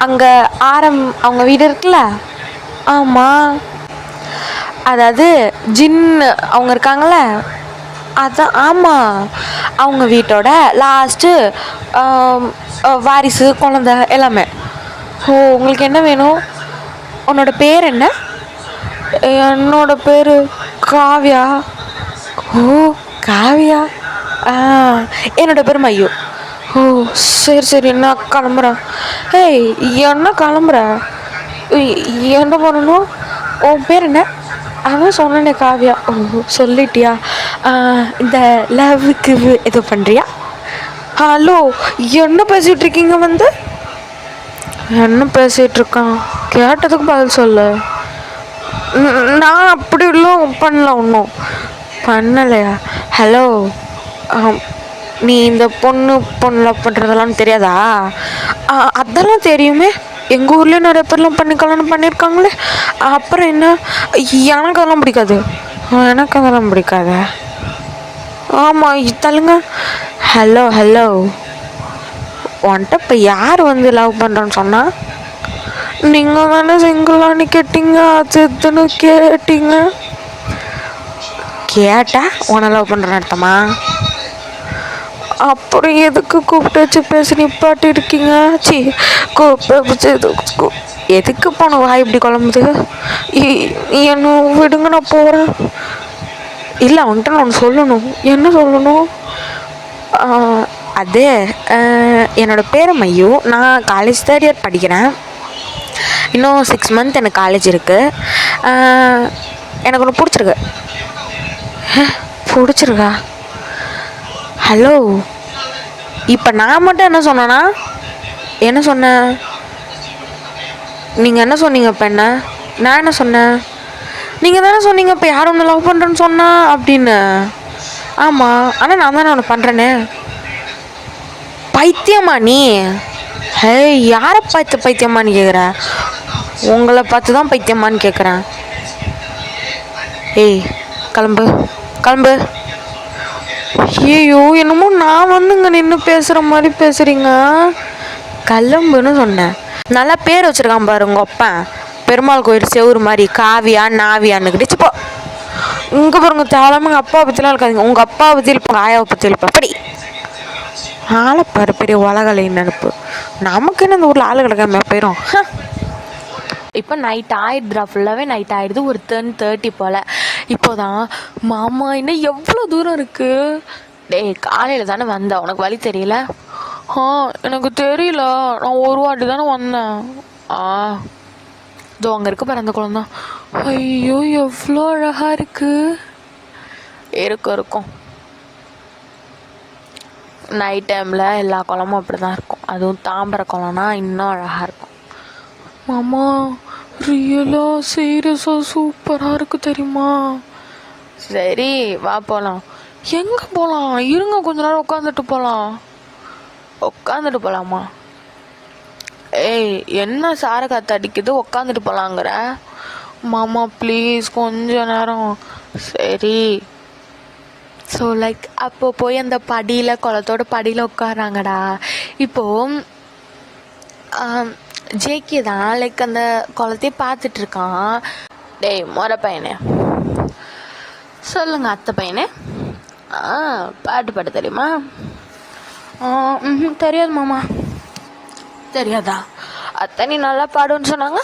அங்கே அவங்க வீடு இருக்குல்ல? ஆமாம், அதாவது ஜின் அவங்க இருக்காங்கள, அதான். ஆமாம், அவங்க வீட்டோட லாஸ்ட்டு வாரிசு, குழந்த எல்லாமே. உங்களுக்கு என்ன வேணும்? உன்னோட பேர் என்ன? என்னோட பேர் காவ்யா. காவ்யா? என்னோட பேர் மையு. சரி, நான் கிளம்புறேன். என்ன கிளம்புற? என்ன பண்ணணும்? உன் பேர் என்ன? அவன் சொன்னே, காவ்யா. சொல்லிட்டியா? இந்த லவ்வுக்கு எது பண்ணுறியா? ஹலோ, என்ன பேசிகிட்டு இருக்கீங்க? என்ன பேசிகிட்ருக்கான்? கேட்டதுக்கு பதில் சொல்லு. நான் அப்படிலாம் பண்ணல, ஒன்றும் பண்ணலையா? ஹலோ, நீ இந்த பொண்ணு லவ் பண்ணுறதெல்லாம் தெரியாதா? அதெல்லாம் தெரியுமே, எங்கள் ஊர்லேயே நிறைய பேர்லாம் கல்யாணம் பண்ணியிருக்காங்களே. அப்புறம் என்ன? எனக்கு அதெல்லாம் பிடிக்காத. ஆமாம், தள்ளுங்க. ஹலோ, உன்ட்ட இப்போ யார் லவ் பண்ணுறோன்னு சொன்னா? நீங்கள் தானே சிங்கிளான்னு கேட்டீங்க, அது இதுன்னு கேட்டீங்க. கேட்டா உன்னை லவ் பண்ணுறேன்னு அர்த்தமா? அப்புறம் எதுக்கு கூப்பிட்டு வச்சு பேசி நிப்பாட்டி இருக்கீங்க? எதுக்கு போன வாய் இப்படி குழம்புது? என்ன விடுங்க, நான் போகிறேன். இல்லை, அவன்கிட்ட நான் ஒன்று சொல்லணும். என்ன சொல்லணும்? அது என்னோடய பேர் மையு. நான் காலேஜ் 3rd year படிக்கிறேன். இன்னும் 6 month எனக்கு காலேஜ் இருக்குது. எனக்கு ஒன்று பிடிச்சிருக்கா? ஹலோ, இப்போ நான் மட்டும் என்ன சொன்னேன்னா? என்ன சொன்னேன்? நீங்கள் என்ன சொன்னீங்க? இப்போ என்ன நான் என்ன சொன்னேன்? நீங்கள் தானே சொன்னீங்க இப்போ யார் ஒன்று லவ் பண்ணுறேன்னு சொன்னா அப்படின்னு. ஆமாம், ஆனால் நான் தானே ஒன்று பண்ணுறேனே. பைத்தியமா நீ? ஹே, யாரை பார்த்து பைத்தியமான்னு கேட்குற? உங்களை பார்த்து தான் பைத்தியமான்னு கேட்குறேன். ஏய், கிளம்பு கிளம்பு. ஐயோ, என்னமோ நான் வந்துங்க நின்று பேசுகிற மாதிரி பேசுகிறீங்க. கிளம்புன்னு சொன்னேன். நல்லா பேர் வச்சுருக்கான் பாரு உங்கள் அப்பன். பெருமாள் கோயில் செவுறு மாதிரி காவியா நாவியான்னு கிடச்சிப்போ. இங்கே பாருங்க, தேவையில்லாம எங்கள் அப்பா பற்றிலாம் இருக்காதிங்க. உங்கள் அப்பா பற்றி இருப்பாங்க, ஆயாவை பற்றி இருப்பேன். அப்படி ஆளை பாரு, பெரிய உலகலை நினப்பு. நமக்கு என்ன இந்த ஊரில் ஆளு கிடக்காம போயிடும். இப்போ நைட் ஆயிடுதுரா, ஃபுல்லாகவே நைட் ஆகிடுது. ஒரு 10:30 போல். இப்போதான் மாமா இன்னும் எவ்வளோ தூரம் இருக்குது? டேய், காலையில் தானே வந்தேன், உனக்கு வழி தெரியல? எனக்கு தெரியல, நான் ஒரு வாட்டி தானே வந்தேன். இதோ அங்கே இருக்க பாரு அந்த குளம் தான். ஐயோ, எவ்வளோ அழகாக இருக்குது. இருக்கும் நைட் டைமில் எல்லா குளமும் அப்படி தான் இருக்கும். அதுவும் தாம்பரை குளம்னா இன்னும் அழகாக இருக்கும். மாமா, ரியலாக சீரியஸாக சூப்பராக இருக்குது தெரியுமா? சரி, வா போகலாம். எங்கே போகலாம்? இருங்க, கொஞ்ச நேரம் உட்காந்துட்டு போகலாமா? ஏய், என்ன சார காற்று அடிக்குது, உட்காந்துட்டு போகலாங்கிற? மாமா ப்ளீஸ், கொஞ்ச நேரம். சரி. ஸோ லைக் அப்போ போய் அந்த படியில், குளத்தோட படியில் உட்காராங்கடா. இப்போது ஜேகே தான் லைக் அந்த குளத்தையே பார்த்துட்ருக்கான். டேய் முறை பையனே, சொல்லுங்க அத்தை பையனே. பாட்டு பாட தெரியுமா? தெரியாது மாமா. தெரியாதா? அத்தை நீ நல்லா பாடுன்னு சொன்னாங்க.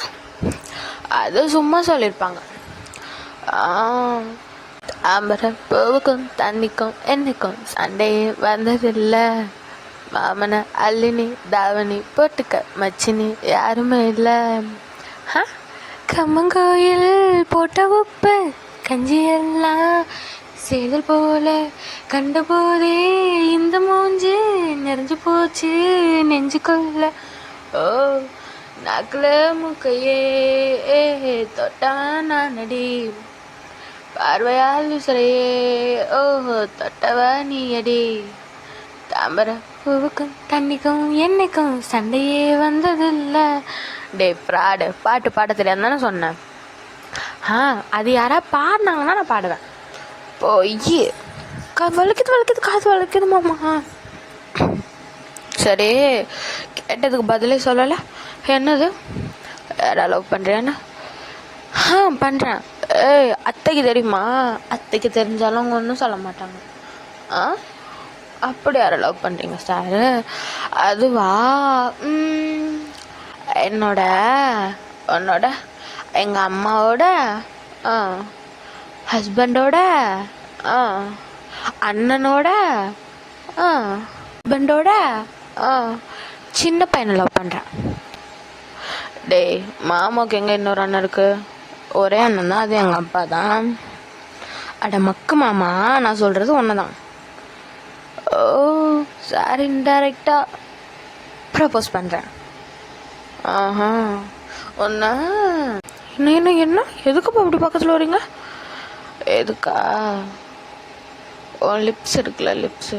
அது சும்மா சொல்லியிருப்பாங்க. தாம்பரை பூவுக்கும் தண்ணிக்கும் என்னைக்கும் சண்டையே வந்ததில்லை. மாமனை அள்ளினி தாவணி போட்டுக்க மச்சினி யாருமே இல்லை. கம்மங்கோயில் போட்ட உப்பு கஞ்சி எல்லாம் சேதல் போல கண்ட போதே இந்த மூஞ்சி நிறைஞ்சு போச்சு நெஞ்சுக்குள்ள. நாக்குல முக்கையே தொட்டவன் நானடி, பார்வையால் விசரையே தொட்டவ நீயடி. தாம்பரை பூவுக்கும் தண்ணிக்கும் என்னைக்கும் சண்டையே வந்ததில்லை. டே ஃப்ராடு, பாட்டு பாட தெரியாது தானே சொன்னேன். அது யாரா பாடினாங்கன்னா நான் பாடுவேன். போய் வலிக்குது காசு வலிக்குது மாமா. சரி, கேட்டதுக்கு பதிலே சொல்லலை. என்னது, யாரா லவ் பண்ணுறியான்னு? பண்ணுறேன். அத்தைக்கு தெரியுமா? அத்தைக்கு தெரிஞ்சாலும் அவங்க ஒன்றும் சொல்ல மாட்டாங்க. அப்படி யாரை லவ் பண்ணுறீங்க சார்? அதுவா, உன்னோட எங்கள் அம்மாவோட ஹஸ்பண்டோட அண்ணனோட ஹஸ்பண்டோட சின்ன பையனை லவ் பண்ணுறேன். டேய், மாமாவுக்கு எங்கே இன்னொரு அண்ணன் இருக்குது? ஒரே அண்ணன் தான், அது எங்கள் அப்பா தான். அட மக்கு மாமா, நான் சொல்கிறது ஒன்று தான். சார் இன்டைரக்டாக ப்ரப்போஸ் பண்ணுறேன். ஒன்றா என்ன எதுக்குப்பா அப்படி பக்கத்தில் வரீங்க? எதுக்கா? லிப்ஸ் இருக்குல்ல, லிப்ஸு,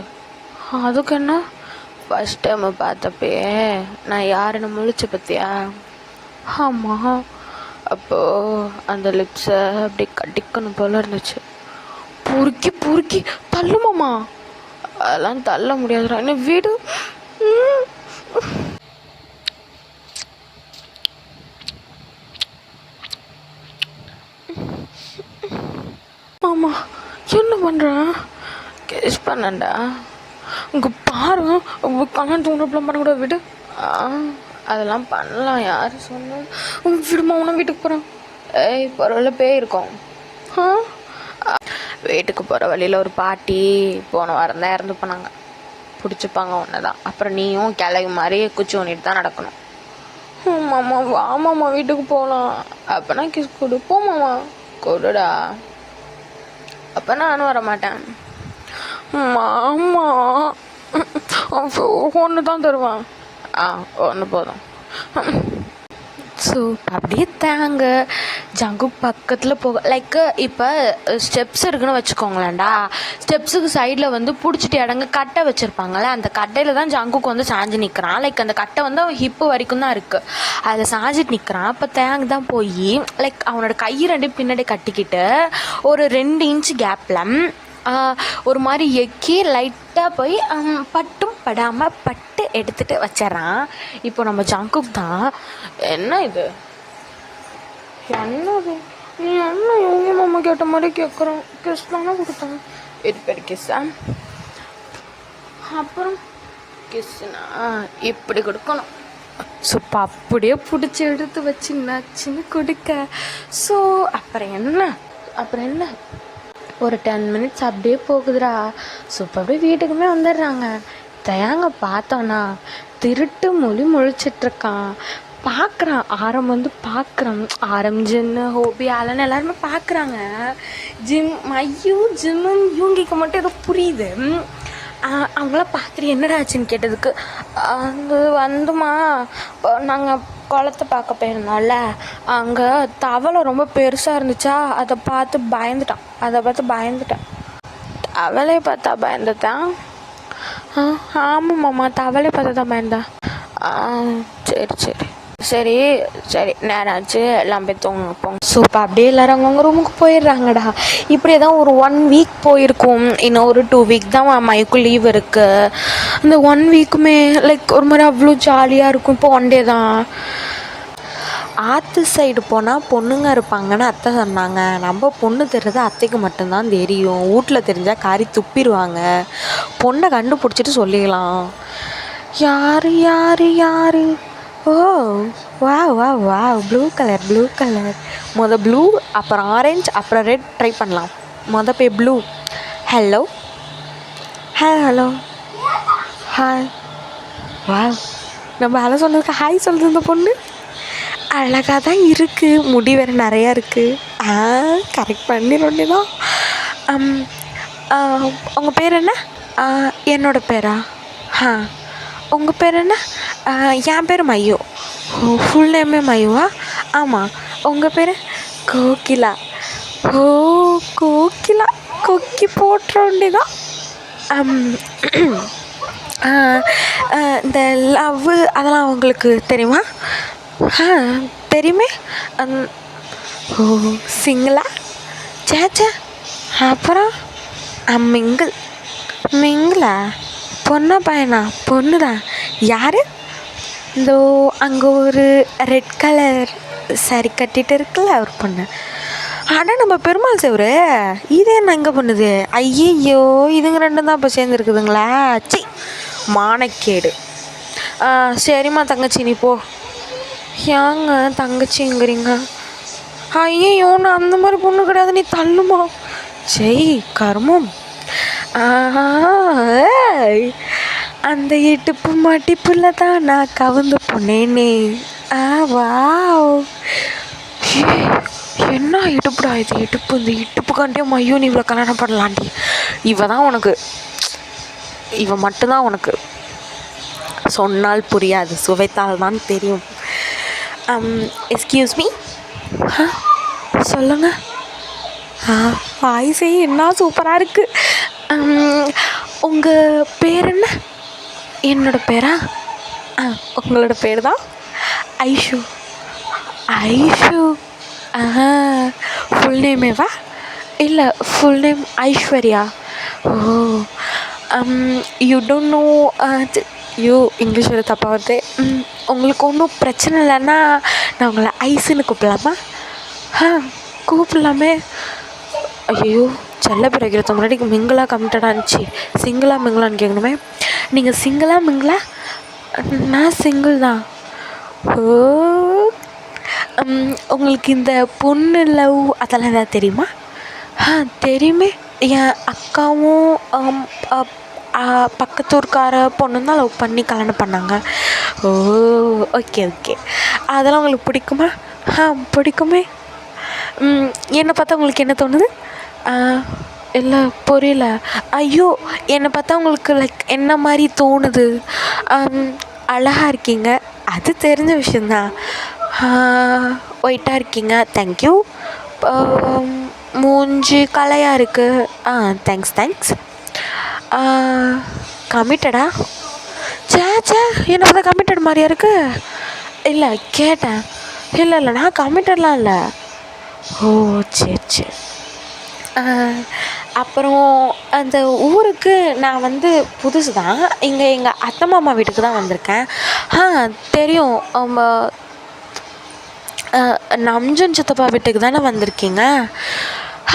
அதுக்கு என்ன? ஃபஸ்ட் டைம் பார்த்தப்பயே நான் யாருன்னு முழிச்ச பற்றியா? ஆமாம். அப்போது அந்த லிப்ஸை அப்படி கட்டிக்கணும் போல இருந்துச்சு. பொறுக்கி தள்ளுமாம்மா. அதெல்லாம் தள்ள முடியாதுடா, என்ன வீடு. ஆமாம், என்ன பண்ணுறேன்? கேஸ் பண்ணண்டா. உங்க பாரு, உங்க கல்யாணம் தூண்டுறப்பெல்லாம் பண்ணக்கூடாது, வீடு. அதெல்லாம் பண்ணலாம், யார் சொன்ன? விடுமா, உன வீட்டுக்கு போகிறேன். பரவாயில்ல, பேய் இருக்கும். வீட்டுக்கு போகிற வழியில் ஒரு பாட்டி போன வாரம் தான் இறந்து போனாங்க. பிடிச்சிப்பாங்க ஒன்று தான். அப்புறம் நீயும் கிளவி மாதிரி குச்சி ஒன்றிட்டு தான் நடக்கணும். மாமா வாமாம்மா, வீட்டுக்கு போகலாம். அப்போனா கிஸ் கொடு. போமாம்மா, கொடுடா. அப்போ நானும் வர மாட்டேன். மாமா ஒன்று தான் தருவான். ஒன்று போதும். ஸோ அப்படியே தாங்க ஜங்குக் பக்கத்தில் போக லைக் இப்போ ஸ்டெப்ஸ் இருக்குன்னு வச்சுக்கோங்களேன்டா. ஸ்டெப்ஸுக்கு சைடில் வந்து பிடிச்சிட்டு இடங்க கட்டை வச்சுருப்பாங்கள்ல, அந்த கட்டையில் தான் ஜங்குக் வந்து சாஞ்சு நிற்கிறான். லைக் அந்த கட்டை வந்து அவன் ஹிப்பு வரைக்கும் தான் இருக்குது, அதில் சாஞ்சிட்டு நிற்கிறான். அப்போ தேங்க் தான் போய் லைக் அவனோட கை ரெண்டு பின்னாடி கட்டிக்கிட்டு ஒரு 2 இன்ச்சு கேப்பில் ஒரு மாதிரி எக்கி லைட்டாக போய் பட்டும் படாமல் பட்டு எடுத்துகிட்டு வச்சிட்றான். இப்போ நம்ம ஜங்குக் தான், என்ன இது, என்னது நீ என்ன யோகி மாமா கேட்ட மாதிரி கேட்குறோம், கிஸ் தானே கொடுத்தாங்க, இது பேர் கிஸ்ஸா, அப்புறம் கிஸ்ஸுனா இப்படி கொடுக்கணும். ஸோ இப்போ அப்படியே பிடிச்சி எடுத்து வச்சு நச்சுன்னு கொடுக்க. ஸோ அப்புறம் என்ன ஒரு 10 மினிட்ஸ் அப்படியே போகுதுடா. ஸோ இப்போ அப்படியே வீட்டுக்குமே வந்துடுறாங்க. தயாங்க பார்த்தோன்னா திருட்டு மொழி முழிச்சிட்ருக்கான். பார்க்குறான் ஆரம் வந்து பார்க்குறான். ஆரம், ஜின்னு, ஹோபி, ஆலன் எல்லாருமே பார்க்குறாங்க. ஜிம்மும் யூங்கிக்கு மட்டும் ஏதோ புரியுது. அவங்களாம் பார்த்துட்டு என்னடா ஆச்சுன்னு கேட்டதுக்கு, அது வந்துமா நாங்கள் குளத்தை பார்க்க போயிருந்தோம்ல, அங்கே தவளை ரொம்ப பெருசாக இருந்துச்சா, அதை பார்த்து பயந்துட்டான். தவளையை பார்த்தா பயந்துட்டான்? ஆமாம் மாமா, தவளையை பார்த்து தான் பயந்தேன். சரி நேரம் ஆச்சு, எல்லாம் போய் தூங்க. ஸோ இப்போ அப்படியே எல்லோரும் அவங்கவுங்க ரூமுக்கு போயிடுறாங்கடா. இப்படியே தான் ஒரு 1 வீக் போயிருக்கும். இன்னும் ஒரு 2 வீக் தான் மைக்கும் லீவ் இருக்குது. அந்த 1 வீக்குமே லைக் ஒரு மாதிரி அவ்வளோ ஜாலியாக இருக்கும். இப்போ 1 டே தான். ஆற்று சைடு போனால் பொண்ணுங்க இருப்பாங்கன்னு அத்தை சொன்னாங்க. நம்ம பொண்ணு தெரிறது அத்தைக்கு மட்டும்தான் தெரியும். வீட்டில் தெரிஞ்சால் காரி துப்பிடுவாங்க. பொண்ணை கண்டுபிடிச்சிட்டு சொல்லிக்கலாம். யார் ஓ வா ப்ளூ கலர் மொதல் ப்ளூ, அப்புறம் ஆரஞ்சு, அப்புறம் ரெட் ட்ரை பண்ணலாம். மொதல் போய் ப்ளூ. Hello hi. வா, நம்ம ஹலோ சொன்னதுக்கு ஹாய் சொல்லுது. இந்த பொண்ணு அழகாக தான் இருக்குது, முடி வேறு நிறையா இருக்குது. கரெக்ட் பண்ணிடுறோன்னே தான். உங்கள் பேர் என்ன? என்னோட பேரா? உங்கள் பேர் என்ன? என் பேர் மையு. ஃபுல் நேமே மையுவா? ஆமாம். உங்கள் பேர்? கோகிலா. கோகிலா, கொக்கி போட்டுற வேண்டியதான். இந்த லவ் அதெல்லாம் உங்களுக்கு தெரியுமா? தெரியுமே. சிங்கிளா? சேச்சா. அப்புறம் மிங்கிளா? பொண்ணா பையனா? பொண்ணு தான். யார்? இந்தோ அங்கே ஒரு ரெட் கலர் சாரி கட்டிகிட்டு இருக்குல்ல, ஒரு பொண்ணு. ஆனால் நம்ம பெருமாள் சேவரு இது என்ன இங்கே பண்ணுது? ஐயோ, இதுங்க 2 தான் இப்போ சேர்ந்துருக்குதுங்களா? சி, மானக்கேடு. சரிம்மா தங்கச்சி, நீ போ. ஏங்க தங்கச்சிங்கிறீங்க? ஐயோ, நான் அந்த மாதிரி பொண்ணு கிடையாது, நீ தள்ளுமா. ஜெய் கர்மம். அந்த இடுப்பு மடிப்புல தான் நான் கவுந்து போனேனே. வாவ், என்ன இடுப்புடா இது? இந்த இடுப்புக்காண்டியே மையோ நீ இவ்வளோ கல்யாணம் பண்ணலாண்டி. இவ மட்டும்தான் உனக்கு. சொன்னால் புரியாது, சுவைத்தால் தான் தெரியும். Excuse me. சொல்லுங்க. வாய்ஸே என்ன சூப்பராக இருக்குது. உங்கள் பேர் என்ன? என்னோட பேரா? உங்களோட பேர் தான் ஐஷு. ஃபுல் நேமேவா? இல்லை, full name Aishwarya. Oh, you don't know. English வேறு தப்பாக வருது. உங்களுக்கு ஒன்றும் பிரச்சனை இல்லைன்னா நான் உங்களை ஐஸுன்னு கூப்பிடலாமா? கூப்பிடலாமே. ஐயோ, செல்ல பிறகு முன்னாடி மிங்கிளாக கமிட்டடாக இருந்துச்சு. மிங்கிளான்னு கேட்கணுமே. நீங்கள் மிங்கிளா? நான் சிங்கிள் தான். ஓ, உங்களுக்கு இந்த பொண்ணு லவ் அதெல்லாம் எதாவது தெரியுமா? தெரியுமே. என் அக்காவும் பக்கத்தூர்கார பொண்ணு தான் லவ் பண்ணி கல்யாணம் பண்ணாங்க. ஓ, ஓகே. அதெல்லாம் உங்களுக்கு பிடிக்குமா? பிடிக்குமே. என்னை பார்த்தா உங்களுக்கு என்ன தோணுது? இல்லை, புரியல. ஐயோ, என்னை பார்த்தா உங்களுக்கு லைக் என்ன மாதிரி தோணுது? அழகாக இருக்கீங்க, அது தெரிஞ்ச விஷயந்தான். ஒயிட்டாக இருக்கீங்க, தேங்க்யூ. மூஞ்சி கலையாக இருக்குது, தேங்க்ஸ். கமிட்டடா? சே என்ன பார்த்தா கமிட்டட் மாதிரியா இருக்குது? இல்லை கேட்டேன். இல்லை நான் கமிட்டட்லாம் இல்லை. ஓ சரி. அப்புறம் அந்த ஊருக்கு நான் வந்து புதுசு தான். இங்கே எங்கள் அத்தை மாமா வீட்டுக்கு தான் வந்திருக்கேன். தெரியும். நம்ஜன் சித்தப்பா வீட்டுக்கு தானே வந்திருக்கீங்க?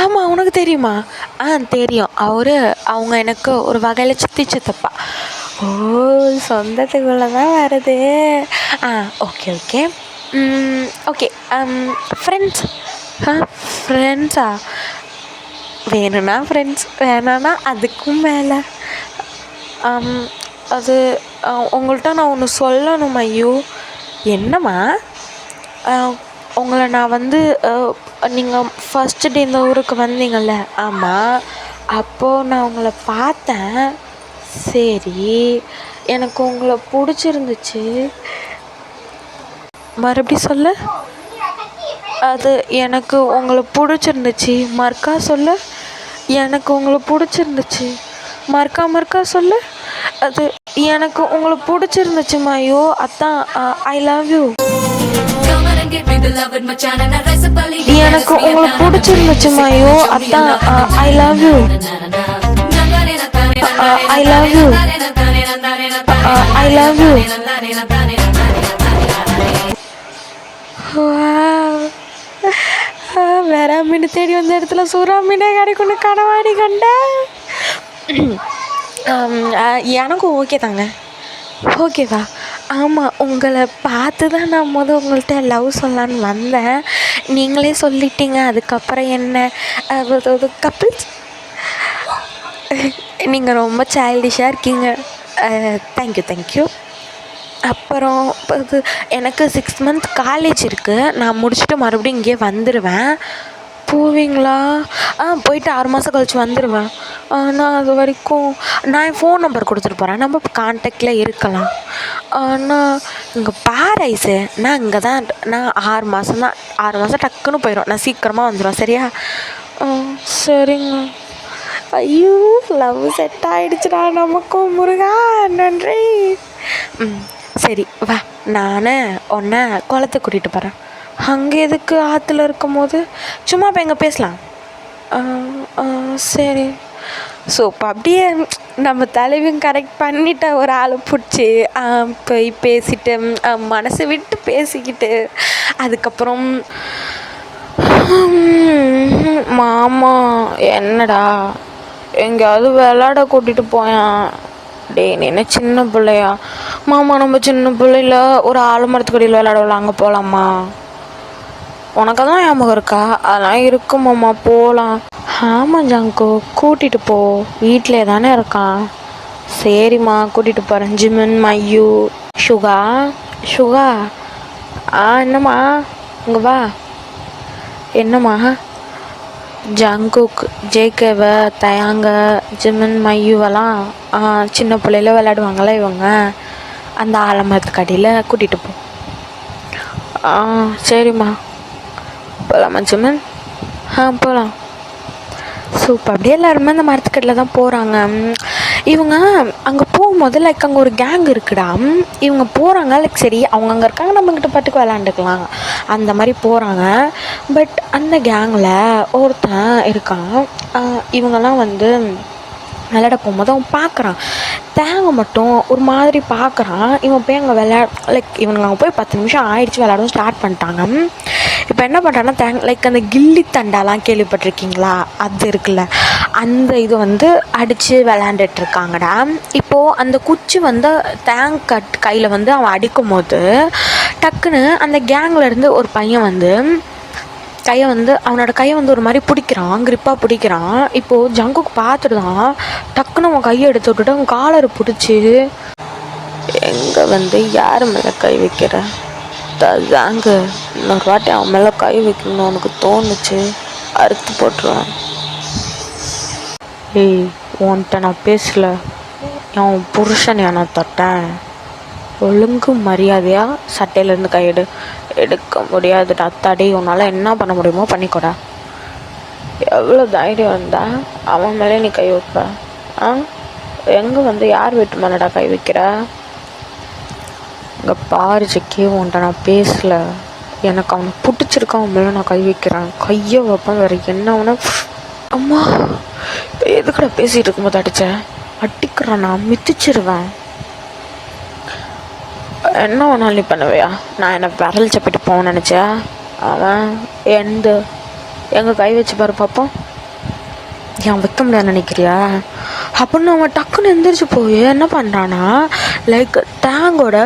ஆமாம், உனக்கு தெரியுமா? தெரியும். அவங்க எனக்கு ஒரு வகையில் சித்தப்பா. ஓ, சொந்தத்துக்குள்ளே தான் வருது. ஓகே. ஓகே. ஃப்ரெண்ட்ஸா? வேணும்னா ஃப்ரெண்ட்ஸ், வேணான்னா அதுக்கும் மேலே. அது உங்கள்கிட்ட நான் ஒன்று சொல்லணும் ஐயோ. என்னம்மா? உங்களை நான் வந்து நீங்கள் ஃபஸ்ட்டு டே இந்த ஊருக்கு வந்தீங்கள்ல? ஆமாம். அப்போது நான் உங்களை பார்த்தேன். சரி, எனக்கு உங்களை பிடிச்சிருந்துச்சு. மறுபடியும் சொல்லு. அது எனக்கு உங்களை பிடிச்சிருந்துச்சு. மறுக்கா சொல்லு. எனக்கு உங்களை பிடிச்சிருந்துச்சு. மறுக்கா சொல்லு. அது எனக்கு உங்களை பிடிச்சிருந்துச்சு மாயோ. அதான் ஐ லவ் யூ. எனக்கு உங்களை பிடிச்சிருந்துச்சு மாயோ. அதான் I love you. I love you. I love you. வேற மீன் தேடி வந்த இடத்துல சூறா மீனே கிடைக்குன்னு கனவாடி கண்டேன். எனக்கும் ஓகே தாங்க. ஓகேவா? ஆமாம், உங்களை பார்த்து தான் நான் உங்கள்கிட்ட லவ் சொல்லலான்னு வந்தேன். நீங்களே சொல்லிட்டீங்க. அதுக்கப்புறம் என்ன கப்பிள்ஸ்? நீங்கள் ரொம்ப சைல்டிஷாக இருக்கீங்க. தேங்க்யூ. அப்புறம் இது எனக்கு 6 month காலேஜ் இருக்குது. நான் முடிச்சுட்டு மறுபடியும் இங்கே வந்துடுவேன். போவீங்களா? போயிட்டு 6 மாதம் கழிச்சு வந்துடுவேன். ஆனால் அது வரைக்கும் நான் என் ஃபோன் நம்பர் கொடுத்துட்டு போகிறேன். நம்ம கான்டாக்டில் இருக்கலாம். ஆனால் இங்கே பாரைஸு நான் இங்கே தான். நான் 6 மாதம் டக்குன்னு போயிடும். நான் சீக்கிரமாக வந்துடுவேன். சரியா? சரிங்க. ஐயோ, லவ் செட் ஆகிடுச்சுடா நமக்கும். முருகா நன்றி. சரி வா, நான் உன்னை குளத்துக்கு கூட்டிகிட்டு போகிறேன். அங்கே எதுக்கு? ஆற்றுல இருக்கும் போது சும்மா இப்போ எங்கே பேசலாம். சரி. ஸோ இப்போ அப்படியே நம்ம தலைவியும் கரெக்ட் பண்ணிட்ட ஒரு ஆளை பிடிச்சி போய் பேசிட்டு மனசை விட்டு பேசிக்கிட்டு அதுக்கப்புறம் மாமா என்னடா எங்கேயாவது விளாட கூட்டிகிட்டு போயான். டே நீ என்ன சின்ன பிள்ளையா? மாமா நம்ம சின்ன பிள்ளைல ஒரு ஆலமரத்துக்கடியில் விளையாடலாம், அங்கே போகலாமா? உனக்கு தான் ஞாபகம் இருக்கா? அதெல்லாம் இருக்கும் மாமா, போகலாம். ஆமாம் ஜாங்கோ, கூட்டிகிட்டு போ. வீட்டிலே தானே இருக்கான். சரிம்மா, கூட்டிகிட்டு போகிறேன். ஜிமன், மையூ, சுகா. என்னம்மா? இங்கே வா. என்னம்மா? ஜங்குக், ஜேகேவ, தயாங்க, ஜிமன், மையூவெல்லாம் சின்ன பிள்ளையில விளையாடுவாங்களே இவங்க. அந்த ஆலமரத்துக்கு அடியில் கூட்டிகிட்டு போ. சரிம்மா, போகலாமா ஜிமன்? போகலாம். ஸோ இப்போ அப்படியே எல்லாருமே அந்த மரத்துக்கடியில் தான் போகிறாங்க. இவங்க அங்கே போகும்போது லைக் அங்கே ஒரு கேங் இருக்குடா. இவங்க போகிறாங்க லைக் சரி அவங்க அங்கே இருக்காங்க, நம்மக்கிட்ட பாட்டுக்கு விளாண்டுக்கலாம் அந்த மாதிரி போகிறாங்க. பட் அந்த கேங்கில் ஒருத்தன் இருக்கான். இவங்கெல்லாம் வந்து விளையாட போகும்போது அவன் பார்க்குறான். தேங்க மட்டும் ஒரு மாதிரி பார்க்குறான். இவன் போய் அங்கே லைக் இவனுங்க அங்கே போய் 10 நிமிஷம் ஆயிடுச்சு, விளையாடவும் ஸ்டார்ட் பண்ணிட்டாங்க. இப்போ என்ன பண்ணுறான்னா லைக் அந்த கில்லி தண்டாலாம் கேள்விப்பட்டிருக்கீங்களா? அது இருக்குல்ல, அந்த இது வந்து அடித்து விளையாண்டுட்ருக்காங்கடா. இப்போது அந்த குச்சி வந்து கையில் வந்து அவன் அடிக்கும் போது டக்குன்னு அந்த கேங்லேருந்து ஒரு பையன் வந்து அவனோட கையை வந்து ஒரு மாதிரி பிடிக்கிறான், கிரிப்பாக பிடிக்கிறான். இப்போது ஜங்குக்கு பார்த்துட்டு தான் டக்குன்னு அவன் கையை எடுத்து விட்டுட்டு அவன் காலரை பிடிச்சி எங்கே வந்து யார் மேலே கை வைக்கிற ஜாங்கு, இன்னொரு வாட்டி அவன் மேலே கை வைக்கணும்னு அவனுக்கு தோணுச்சு, அறுத்து போட்டுருவான். ஏய், உன்கிட்ட நான் பேசல, என் புருஷன் நான் தொட்டேன். ஒழுங்கு மரியாதையாக சட்டையிலேருந்து கையெடு. எடுக்க முடியாதுடா அத்தாடி. உன்னால் என்ன பண்ண முடியுமோ பண்ணிக்கூடா. எவ்வளோ தைரியம் இருந்தா அவன் மேலே நீ கை வைப்ப? ஆ, எங்கே வந்து யார் வீட்டு மேலடா கை வைக்கிற? இங்கே பாரு ஜக்கி, உன்ட்ட நான் பேசல. எனக்கு அவனை பிடிச்சிருக்கான், அவன் மேலே நான் கை வைக்கிறேன். கையை வைப்பேன், வேறு என்ன அவனை. அம்மா, எதுக்கடா பேசிகிட்டு இருக்கும்போது அடித்தேன்? அடிக்கிறான், நான் மிதிச்சிருவேன். என்ன வேணாலும் நீ பண்ணுவியா? நான் என்னை விரல் சப்பிட்டு போவேன்னு நினச்சா? அவன் எங்கே கை வச்சு பாரு பார்ப்போம். ஏன் வைக்க முடியாது நினைக்கிறியா? அப்படின்னு அவன் டக்குன்னு எந்திரிச்சு போய் என்ன பண்ணுறான்னா, லைக் டேங்கோட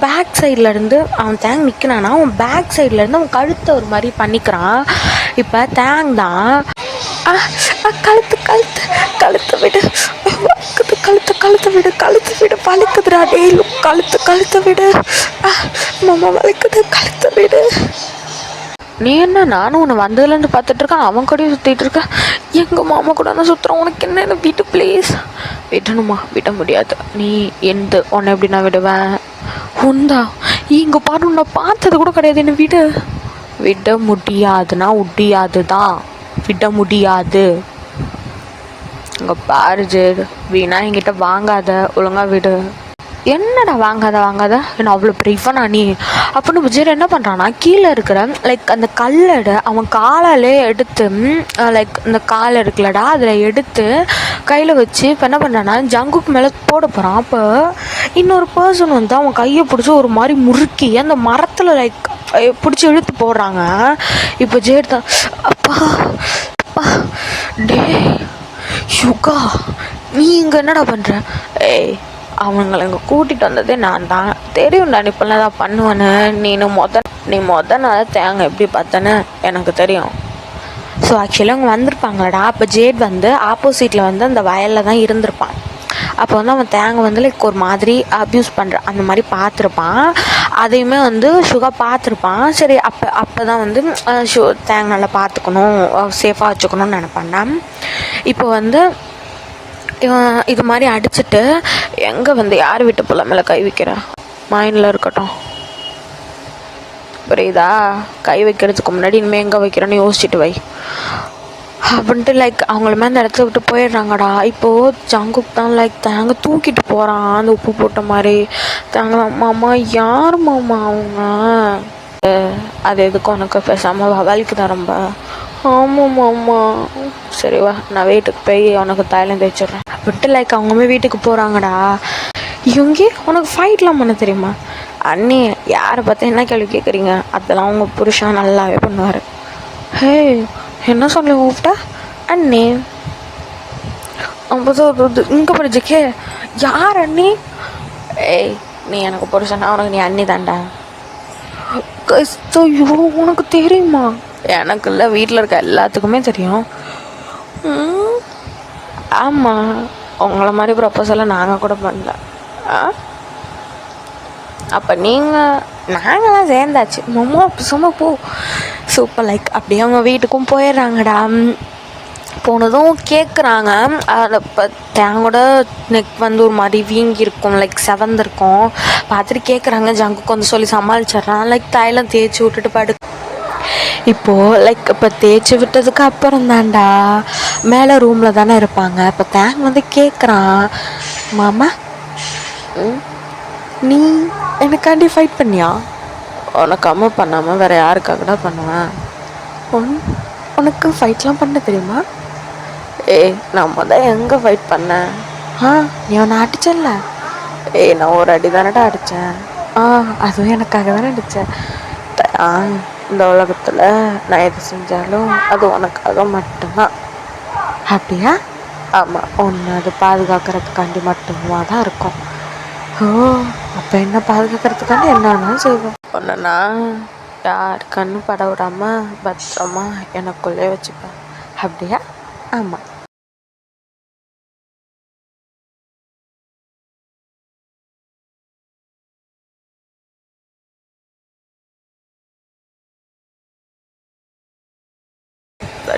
பேக் சைட்லேருந்து அவன் டேங் நிற்கிறானா, அவன் பேக் சைட்லேருந்து அவன் கழுத்தை ஒரு மாதிரி பண்ணிக்கிறான். இப்போ டேங் தான் கழுத்து கழுத்து கழுத்தை விடு, வலிக்குது, கழுத்தை விடு வலிக்குதுடா. டெய்லும் கழுத்தை விடு, மாமா வலிக்குது, கழுத்தை விடு. நீ என்ன, நானும் உன்னை வந்ததுலேருந்து பார்த்துட்ருக்கேன், அவன் கூடயும் சுற்றிட்டு இருக்கேன். எங்கள் மாமா கூட தான் சுற்றுறான். உனக்கு என்ன வீட்டு ப்ளீஸ்? விடணுமா? விட முடியாது. நீ உன்னை எப்படி நான் விடுவேன்? உண்டா? இங்கே பாரு, உன்னை பார்த்தது கூட கிடையாது. என்ன விட முடியாதுன்னா முடியாது தான், விட முடியாது. இங்கே பாரு ஜேடு, வீணா என்கிட்ட வாங்காத, ஒழுங்காக விடு. என்னடா வாங்காத என்ன அவ்வளோ ப்ரீஃபாக நான் நீ அப்படின்னு விஜய் என்ன பண்ணுறான்னா, கீழே இருக்கிற லைக் அந்த கல்லடை அவன் காலாலே எடுத்து, லைக் இந்த காலை இருக்குல்லடா அதில் எடுத்து கையில் வச்சு இப்போ என்ன பண்ணுறான்னா ஜங்குக்கு மேலே போட போகிறான். அப்போ இன்னொரு பர்சன் வந்து அவன் கையை பிடிச்சி ஒரு மாதிரி முறுக்கி அந்த மரத்தில் லைக் பிடிச்சி இழுத்து போடுறாங்க. இப்போ ஜேடு தான், அப்பா டே யுகா, நீ இங்கே என்னடா பண்ணுற? அவங்களை இங்கே கூட்டிகிட்டு வந்ததே நான் தான். தெரியும்டா நீ இப்போல்லாம் தான் பண்ணுவேன்னு. நீ நாள் தேங்காய் எப்படி பார்த்தேன்னு எனக்கு தெரியும். ஸோ ஆக்சுவலி அவங்க வந்திருப்பாங்களடா. அப்போ ஜேட் வந்து ஆப்போசிட்டில் வந்து அந்த வயலில் தான் இருந்திருப்பான். அப்போ வந்து அவன் தேங்காய் வந்து லைக் ஒரு மாதிரி அப்யூஸ் பண்ணுற அந்த மாதிரி பார்த்துருப்பான். அதையுமே வந்து சுகா பார்த்துருப்பான். சரி, அப்போ தான் வந்து தேங்காய் நல்லா பார்த்துக்கணும், சேஃபாக வச்சுக்கணும்னு நினைப்பான்டா. இப்போ வந்து இவன் இது மாதிரி அடிச்சுட்டு எங்கே வந்து யார் வீட்டு பிள்ளை மேலே கை வைக்கிற மைண்டில் இருக்கட்டும், புரியுதா? கை வைக்கிறதுக்கு முன்னாடி இனிமேல் எங்கே வைக்கிறேன்னு யோசிச்சுட்டு வை அப்படின்ட்டு லைக் அவங்களுமே அந்த இடத்துல விட்டு போயிடுறாங்கடா. இப்போது ஜங்குக் தான் லைக் தேங்க தூக்கிட்டு போகிறான் அந்த உப்பு போட்ட மாதிரி. தேங்க மாமா, யார் மாமா அவங்க? அது எதுக்கு உனக்கு பேசாமல் வலிக்குதா ரொம்ப? ஆமாம் மாமா. சரி வா, நான் வீட்டுக்கு போய் உனக்கு தைலம் தேய்ச்சிட்றேன் அப்படின்ட்டு லைக் அவங்கவுமே வீட்டுக்கு போகிறாங்கடா. இவங்க உனக்கு ஃபைட்லாம் பண்ண தெரியுமா? அண்ணி, யாரை பார்த்து என்ன கேள்வி கேட்குறீங்க? அதெல்லாம் அவங்க புருஷன் நல்லாவே பண்ணுவார். ஹே, என்ன சொல்ல கூப்பிட்டா? அண்ணி ஐம்பது இங்கே படிச்சுக்கே. யார் அண்ணி? ஏய், நீ எனக்கு புருஷனா, உனக்கு நீ அண்ணி தாண்டா. ஐயோ, உனக்கு தெரியுமா? எனக்கு இல்லை, வீட்டில் இருக்க எல்லாத்துக்குமே தெரியும். ஆமாம், உங்களை மாதிரி ப்ரப்போசலை நாங்கள் கூட பண்ணல. அப்போ நாங்களாம் சேர்ந்தாச்சு. சும்மா போ. சூப்பர். லைக் அப்படியே அவங்க வீட்டுக்கும் போயிடுறாங்கடா. போனதும் கேட்குறாங்க. அதை இப்போ தேங்கோட நெக் வந்து ஒரு மாதிரி வீங்கியிருக்கும், லைக் செவந்திருக்கும். பார்த்துட்டு கேட்குறாங்க. ஜங்குக்கு வந்து சொல்லி சமாளிச்சிட்றான். லைக் தைலம் தேய்ச்சி விட்டுட்டு படு. இப்போது லைக் இப்போ தேய்ச்சி விட்டதுக்கு அப்புறம் தான்டா மேலே ரூமில் தானே இருப்பாங்க. இப்போ தேங் வந்து கேட்குறான், மாமா நீ எனக்காண்டி ஃபைட் பண்ணியா? உனக்கு அம்மா பண்ணாமல் வேறு யாருக்காகடா பண்ணுவேன்? உனக்கு ஃபைட்லாம் பண்ண தெரியுமா? நான் முதல் எங்கே ஃபைட் பண்ணேன்? நீ ஒன்று அடிச்சல்ல? நான் ஒரு அடி தானடா அடித்தேன். அதுவும் எனக்காக தானே அடித்தேன். இந்த உலகத்தில் நான் எது செஞ்சாலும் அது உனக்காக மட்டும்தான். அப்படியா? ஆமாம், ஒன்று அது பாதுகாக்கிறதுக்காண்டி மட்டுமா தான் இருக்கும். அப்போ என்ன பாதுகாக்கிறதுக்காண்டி என்னன்னாலும் செய்வோம். ஒன்றுனா யார் கண்ணு பட விடாமல் பத்திரமா எனக்குள்ளே வச்சுப்பேன். அப்படியா? ஆமாம்.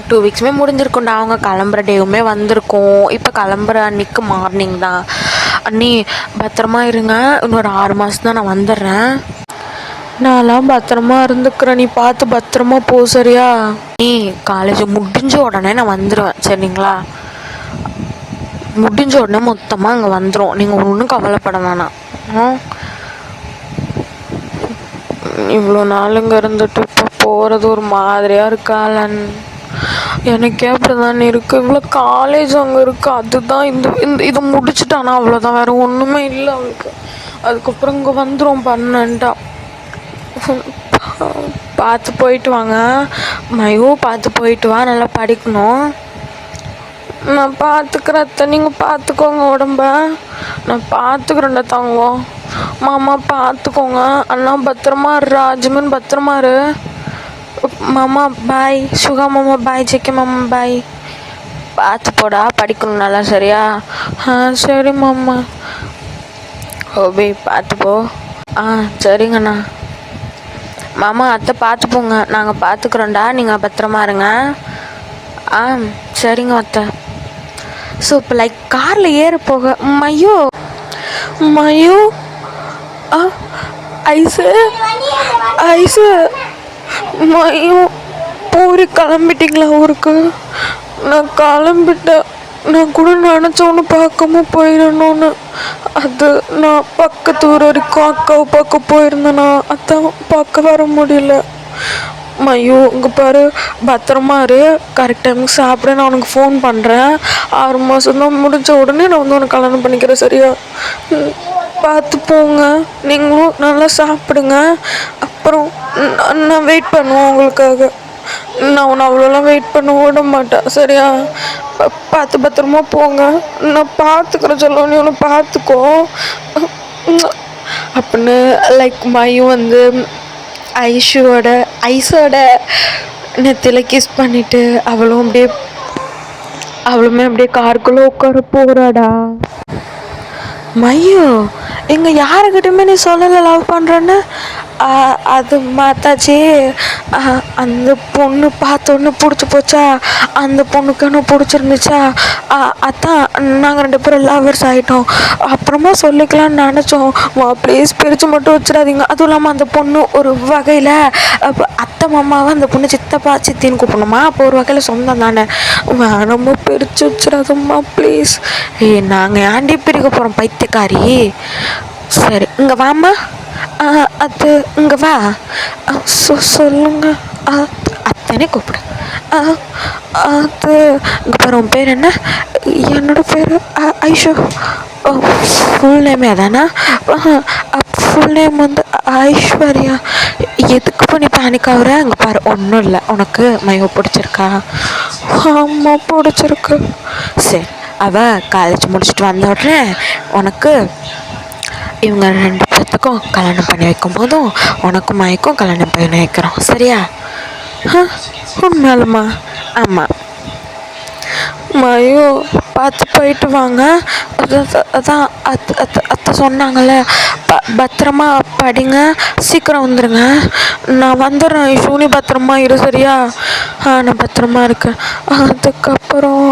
டூ வீக்ஸுமே முடிஞ்சிருக்கும்டா. அவங்க கிளம்புற டேவுமே வந்திருக்கும். இப்போ கிளம்புற அன்னைக்கு மார்னிங் தான். அண்ணி பத்திரமா இருங்க, இன்னொரு 6 மாதம் தான் நான் வந்துடுறேன். நான்லாம் பத்திரமா இருந்துக்கிறேன், நீ பார்த்து பத்திரமா போ சரியா? நீ காலேஜ் முடிஞ்ச உடனே நான் வந்துடுவேன் சரிங்களா? முடிஞ்ச உடனே மொத்தமாக அங்கே வந்துடும், நீங்கள் ஒன்றும் கவலைப்பட வேணாம். இவ்வளோ நாள் இங்கே இருந்துட்டு இப்போ போகிறது ஒரு மாதிரியாக இருக்காளன். எனக்கே அப்படிதான் இருக்குது. இவ்வளோ காலேஜ் அங்கே இருக்குது, அதுதான் இதை முடிச்சுட்டானா அவ்வளோதான், வேறு ஒன்றுமே இல்லை அவளுக்கு. அதுக்கப்புறம் இங்கே வந்துடும் பர்மனெண்ட்டாக. பார்த்து போயிட்டு வாங்க மயோ, பார்த்து போயிட்டு வா, நல்லா படிக்கணும். நான் பார்த்துக்கிறேன் அத்தை, நீங்கள் பார்த்துக்கோங்க உடம்ப. நான் பார்த்துக்கிறேன்டா தங்கம். மாமா பார்த்துக்கோங்க. அண்ணா பத்திரமா இரு, ராஜமன் பத்திரமா இரு. மாமா பாய், சுகா மாமா பாய், ஜெக்கே மாமா பாய். பார்த்து போடா, படிக்கணும் நல்லா சரியா? சரி மாமா. ஓபி பார்த்து போ. சரிங்கண்ணா. மாமா அத்தை பார்த்து போங்க, நாங்கள் பார்த்துக்குறோண்டா, நீங்கள் பத்திரமா இருங்க. சரிங்க அத்தை. ஸோ இப்போ லைக் காரில் ஏற போக mayo mayo ice ice mayo பூரி கிளம்பிட்டிங்களா ஊருக்கு? நான் கிளம்பிட்டேன். நான் கூட நினச்சோன்னு பார்க்காம போயிடணும்னு. அது நான் பக்கத்து ஊர் வரைக்கும் அக்காவை பார்க்க போயிருந்தேன்னா அதான் பார்க்க வர முடியல. மயோ இங்கே பாரு, பத்திரமா இரு, கரெக்ட் டைமுக்கு சாப்பிட. நான் உனக்கு ஃபோன் பண்ணுறேன். 6 மாதம் தான் முடிஞ்ச உடனே நான் வந்து உனக்கு கல்யாணம் பண்ணிக்கிறேன் சரியா? பார்த்து போங்க, நீங்களும் நல்லா சாப்பிடுங்க. அப்புறம் நான் வெயிட் பண்ணுவேன் உங்களுக்காக. நான் உன்னை அவ்வளோலாம் வெயிட் பண்ண விட மாட்டேன் சரியா? பார்த்து பத்திரமா போங்க. நான் பார்த்துக்கிறேன் சொல்லுவேன், நீ ஒன்று பார்த்துக்கோ அப்படின்னு லைக் மயும் வந்து ஐஸோட நெத்தியில் கிஸ் பண்ணிவிட்டு அவளுமே அப்படியே காருக்குள்ளே உட்கார போகிறாடா. மயோ இங்கே யாருக்கிட்டையுமே நீ சொல்லலை லவ் பண்ணுறேன்னு? அது மாத்தாச்சி, அந்த பொண்ணு பார்த்தோன்னு பிடிச்சி போச்சா, அந்த பொண்ணுக்கு என்ன பிடிச்சிருந்துச்சா, அதான் நாங்கள் 2 பேரும் லவர்ஸ் ஆகிட்டோம். அப்புறமா சொல்லிக்கலாம்னு நினச்சோம். ப்ளீஸ் பிரித்து மட்டும் வச்சிடாதீங்க. அதுவும் இல்லாமல் அந்த பொண்ணு ஒரு வகையில் அத்தை மாமாவை அந்த பொண்ணு சித்தப்பா சித்தின்னு கூப்பிடணுமா, அப்போ ஒரு வகையில் சொந்தம் தானே. வேணாம்மா பிரித்து வச்சிடாதம்மா ப்ளீஸ். நாங்கள் ஏன்டி பிரிக்க போகிறோம் பைத்தியக்காரி? சரி இங்கே வாம்மா. அது இங்கே வா. சொல்லுங்க. அத்தனை கூப்பிடு. அது இங்கே பாரு, உன் பேர் என்ன? என்னோட பேர் ஐஷு. ஃபுல் நேமே அதானா? ஃபுல் நேம் வந்து ஐஸ்வர்யா. எதுக்கு பண்ணி பேனிக் ஆகுற? அங்கே பாரு, ஒன்றும் இல்லை. உனக்கு மயோ பிடிச்சிருக்கா? ஆமாம் பிடிச்சிருக்கு. சரி, அவள் காலேஜ் முடிச்சுட்டு வந்த உடனே உனக்கு இவங்க 2 பேர்த்துக்கும் கல்யாணம் பண்ணி வைக்கும் போதும் உனக்கும் மயக்கும் கல்யாணம் பண்ணி வைக்கிறோம் சரியா? உண்மையாலுமா? ஆமாம். மயோ பார்த்து போயிட்டு வாங்க. அதான் அத்தை சொன்னாங்கள்ல, பத்திரமா படிங்க, சீக்கிரம் வந்துடுங்க. நான் வந்துடுறேன் ஐஷு, பத்திரமா இரு சரியா? நான் பத்திரமா இருக்கேன். அதுக்கப்புறம்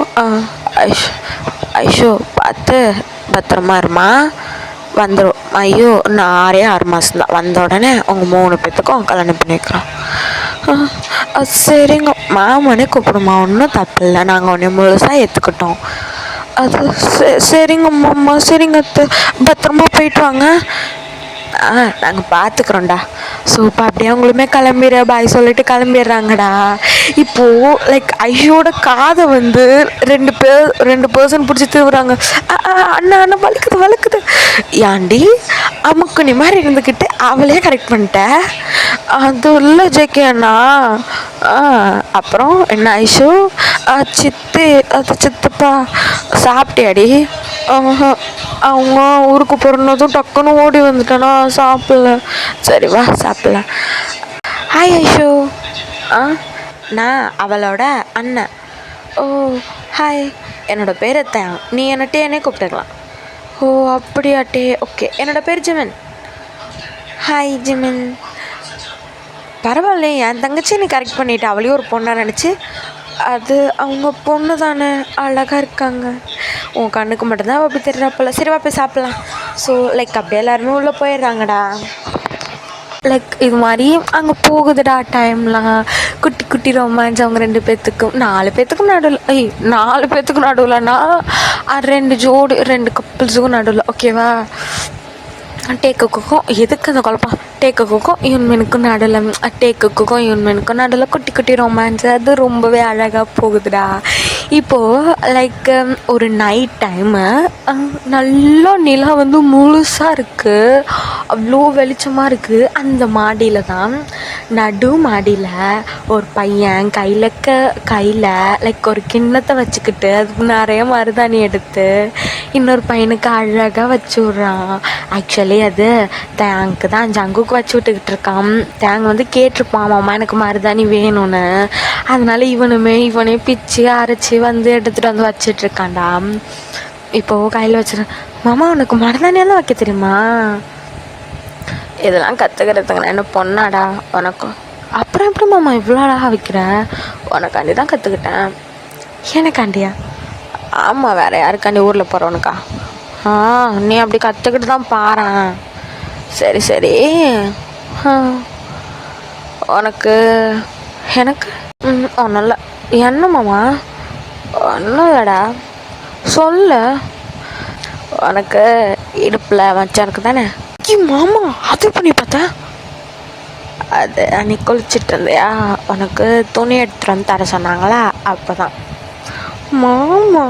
ஐஷு பார்த்து பத்திரமா இருமா, வந்துடும். ஐயோ நான் 6 மாதம் தான், வந்த உடனே உங்கள் 3 பேர்த்துக்கும் கல்யாணம் பண்ணி வைக்கிறோம். சரிங்க, மாமனே கூப்பிடுமா, ஒன்றும் தப்பு இல்லை, நாங்கள் உன்னை முழுசாக ஏற்றுக்கிட்டோம். அது சரிங்க மாமா. சரிங்க அத்தை, பத்திரமா போயிட்டு வாங்க. நாங்கள் பார்த்துக்குறோண்டா. ஸோ இப்போ அப்படியே அவங்களுமே கிளம்பிடுற பாய் சொல்லிட்டு கிளம்பிடுறாங்கடா. இப்போது லைக் ஐயோட காதை வந்து 2 பர்சன் பிடிச்சி திருவுறாங்க. அண்ணா அண்ணா வழுக்குது. ஏன்டி அமுக்கு நீ மாதிரி இருந்துக்கிட்டு அவளே கரெக்ட் பண்ணிட்ட? அது இல்லை ஜெகே அண்ணா. அப்புறம் என்ன ஐஷு? சித்தப்பா சாப்பிட்டியாடி? அவங்க ஊருக்கு போகிறனதும் டக்குன்னு ஓடி வந்துட்டானா, சாப்பிடல. சரி வா சாப்பிடலாம். ஹாய் ஐஷு. நான் அவளோட அண்ணன். ஓ ஹாய், என்னோடய பேர் தான், நீ என்னே கூப்பிட்டுக்கலாம். ஓ அப்படியாட்டே, ஓகே. என்னோடய பேர் ஜிமின். Hi Jimin. பரவாயில்ல, என் தங்கச்சி நீ கரெக்ட் பண்ணிவிட்ட. அவளையும் ஒரு பொண்ணாக நினச்சி. அது அவங்க பொண்ணு தானே, அழகாக இருக்காங்க. உன் கண்ணுக்கு மட்டும்தான் அப்படி தெரியாப்பல. சரி வா போய் சாப்பிட்லாம். ஸோ லைக் அப்படியே எல்லாருமே உள்ளே போயிடுறாங்கடா. லைக் இது மாதிரி அங்கே போகுதுடா டைம்லாம். குட்டி குட்டி ரொமான்ஸ் அவங்க 2 பேர்த்துக்கும் 4 பேர்த்துக்கும் நடுவில் 4 பேர்த்துக்கும் நடுவில்னா 2 ஜோடி 2 கப்புள்ஸுக்கும் நடுவில். ஓகேவா? டேக்குக்கும் எதுக்கு அந்த குழப்பம்? டேக்குக்கும் யூன்மெனுக்கும் நடுவில் டேக்குக்கும் யூன்மெனுக்கும் நடுவில் குட்டி குட்டி ரொமான்ஸ். அது ரொம்பவே அழகாக போகுதுடா. இப்போது லைக் ஒரு நைட் டைமு நல்லா நிலா வந்து முழுசாக இருக்குது, அவ்வளோ வெளிச்சமாக இருக்குது. அந்த மாடியில் தான் நடு மாடியில் ஒரு பையன் கையில் லைக் ஒரு கிண்ணத்தை வச்சுக்கிட்டு அதுக்கு நிறைய மருதாணி எடுத்து இன்னொரு பையனுக்கு அழகாக வச்சு விட்றான். ஆக்சுவலி அது தேங்க்கு தான் ஜங்குக்கு வச்சு விட்டுக்கிட்டு இருக்கான். தேங்க் வந்து கேட்டிருப்பான், மாமா எனக்கு மருதாணி வேணும்னு. அதனால இவனே பிச்சு அரைச்சி வந்து எடுத்துகிட்டு வந்து வச்சிட்ருக்கான்டா. இப்போது கையில் வச்சுருக்கேன். மாமா உனக்கு மருதாணியெல்லாம் வைக்க தெரியுமா? இதெல்லாம் கற்றுக்கிறதுங்க என்ன பொண்ணாடா உனக்கு? அப்புறம் எப்படி மாமா இவ்வளோ அழகாக வைக்கிற? உனக்காண்டி தான் கற்றுக்கிட்டேன். எனக்காண்டியா? ஆமாம், வேறு யாருக்காண்டி ஊரில் போகிறவனுக்கா? நீ அப்படி கற்றுக்கிட்டு தான் பாரேன். சரி உனக்கு எனக்கு ஒன்றும் இல்லை. என்ன மாமா? ஒன்றும் இல்லைடா, சொல்லு. உனக்கு இடுப்பில் மச்சானுக்கு தானே? மாமா அது பண்ணி பார்த்தா அது நீ குளிச்சுட்டு இருந்தியா, உனக்கு துணி எடுத்துகிட்டு வந்து தர சொன்னாங்களா, அப்போ தான். மாமா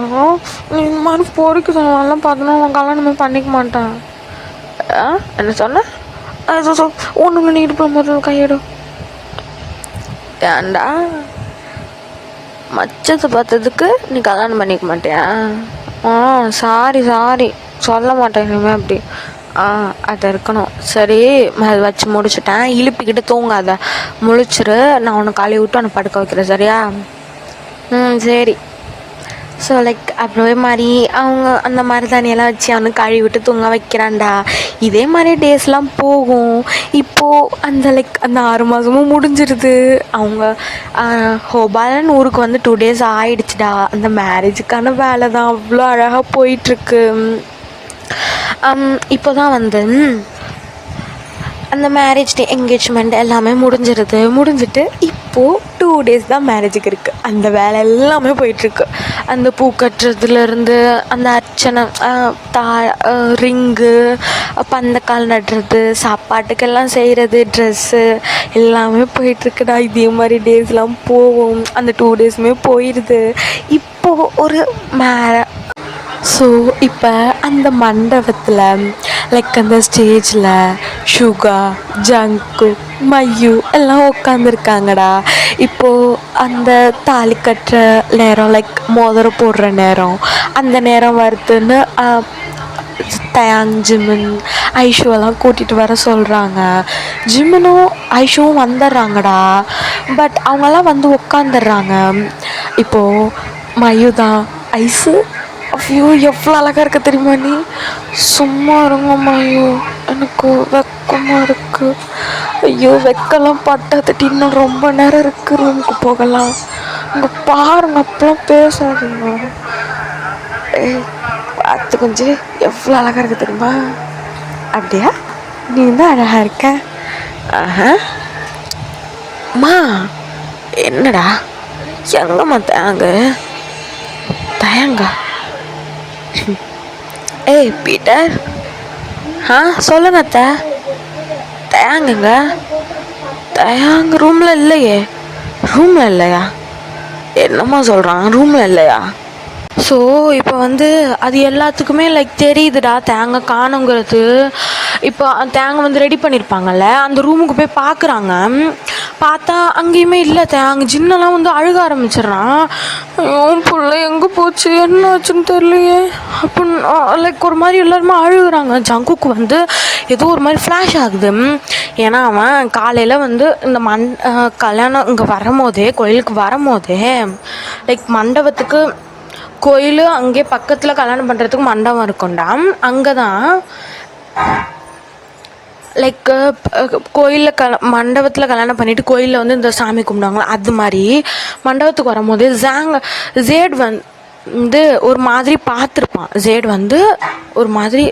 நீ இந்த மாதிரி பொறுக்கு சொன்னாலாம் பார்த்தோன்னா உன் கல்யாணமே பண்ணிக்க மாட்டேன். என்ன சொன்ன? ஒன்று நீ இடுப்பில் முதல்ல கையிடு. ஏன்டா மச்சத்தை பார்த்ததுக்கு நீ கல்யாணம் பண்ணிக்க மாட்டியா? சாரி சொல்ல மாட்டேன் இனிமேல் அப்படி. அது இருக்கணும். சரி அது வச்சு முடிச்சுட்டேன். இழுப்பிக்கிட்டு தூங்காத, முழிச்சிரு. நான் உன்னை காலையை விட்டு உன்னை படுக்க வைக்கிறேன், சரியா? சரி. ஸோ லைக் அப்படியே மாதிரி அவங்க அந்த மாதிரி தண்ணியெல்லாம் வச்சு அவனுக்கு கழுவி விட்டு தூங்க வைக்கிறான்டா. இதே மாதிரி டேஸ்லாம் போகும். இப்போது அந்த லைக் அந்த 6 மாதமும் முடிஞ்சிருது. அவங்க ஹோபாலன் ஊருக்கு வந்து 2 days ஆகிடுச்சுடா. அந்த மேரேஜுக்கான வேலை தான் அவ்வளோ அழகாக போயிட்டுருக்கு. இப்போ தான் வந்து அந்த மேரேஜ் டே என்கேஜ்மெண்ட் எல்லாமே முடிஞ்சிட்டு இப்போது 2 days தான் மேரேஜுக்கு இருக்குது. அந்த வேலை எல்லாமே போயிட்டுருக்கு. அந்த பூ கட்டுறதுலேருந்து அந்த அர்ச்சனை, ரிங்கு, பந்தக்கால் நடுறது, சாப்பாட்டுக்கெல்லாம் செய்கிறது, ட்ரெஸ்ஸு எல்லாமே போயிட்டுருக்குடா. இதே மாதிரி டேஸ்லாம் போகும். அந்த 2 daysமே போயிடுது. இப்போது ஒரு ஸோ இப்போ அந்த மண்டபத்தில் லைக் அந்த ஸ்டேஜில் சுகா, ஜங்கு, மையூ எல்லாம் உட்காந்துருக்காங்கடா. இப்போது அந்த தாலி கட்டுற நேரம், லைக் மோதிரம் போடுற நேரம், அந்த நேரம் வருதுன்னு தயாங், ஜிமின், ஐஷுவெல்லாம் கூட்டிகிட்டு வர சொல்கிறாங்க. ஜிமினும் ஐஷுவும் வந்துடுறாங்கடா. பட் அவங்கெல்லாம் வந்து உட்காந்துடுறாங்க. இப்போது மையூ தான் ஐஸு. ஐயோ எவ்வளோ அழகாக இருக்க தெரியுமா நீ? சும்மா இருங்க மையோ, எனக்கு வெக்கமாக இருக்குது. ஐயோ வெக்கெல்லாம் பட்டாத்துட்டு இன்னும் ரொம்ப நேரம் இருக்குது, ரூமுக்கு போகலாம். இங்கே பாருங்க, அப்பெல்லாம் பேசாதீங்க. பார்த்து கொஞ்சம் எவ்வளோ அழகாக இருக்க தெரியுமா? அப்படியா? நீ தான் அழகாக இருக்க. அம்மா என்னடா எங்கம்மா தயங்க? ஏய் பீட்டர், சொல்லுங்க அத்தை. தயாங்குங்க? தயாங்க ரூமில் இல்லையே. ரூமில் இல்லையா? என்னம்மா சொல்கிறான், ரூமில் இல்லையா? ஸோ இப்போ வந்து அது எல்லாத்துக்குமே லைக் தெரியுதுடா தேங்க காணுங்கிறது. இப்போ தேங்க வந்து ரெடி பண்ணியிருப்பாங்கல்ல, அந்த ரூமுக்கு போய் பார்க்குறாங்க. பார்த்தா அங்கேயுமே இல்லை. தேங்க ஜின்னெல்லாம் வந்து அழுக ஆரம்பிச்சிட்றான். என் பிள்ளை எங்கே போச்சு, என்ன ஆச்சுன்னு தெரியலையே அப்படின்னு லைக் ஒரு மாதிரி எல்லாருமே அழுகுறாங்க. ஜங்குக்கு வந்து ஏதோ ஒரு மாதிரி ஃப்ளாஷ் ஆகுது. ஏன்னா அவன் காலையில் வந்து இந்த கல்யாணம் இங்கே வரும்போதே, கோயிலுக்கு வரும்போதே லைக் மண்டபத்துக்கு, கோயில் அங்கே பக்கத்தில் கல்யாணம் பண்ணுறதுக்கு மண்டபம் இருக்கும்டா. அங்கே தான் லைக் கோயிலில் மண்டபத்தில் கல்யாணம் பண்ணிவிட்டு கோயிலில் வந்து இந்த சாமி கும்பிடுவாங்களா, அது மாதிரி மண்டபத்துக்கு வரும்போது ஜேட் வந்து ஒரு மாதிரி பார்த்துருப்பான். ஜேட் வந்து ஒரு மாதிரி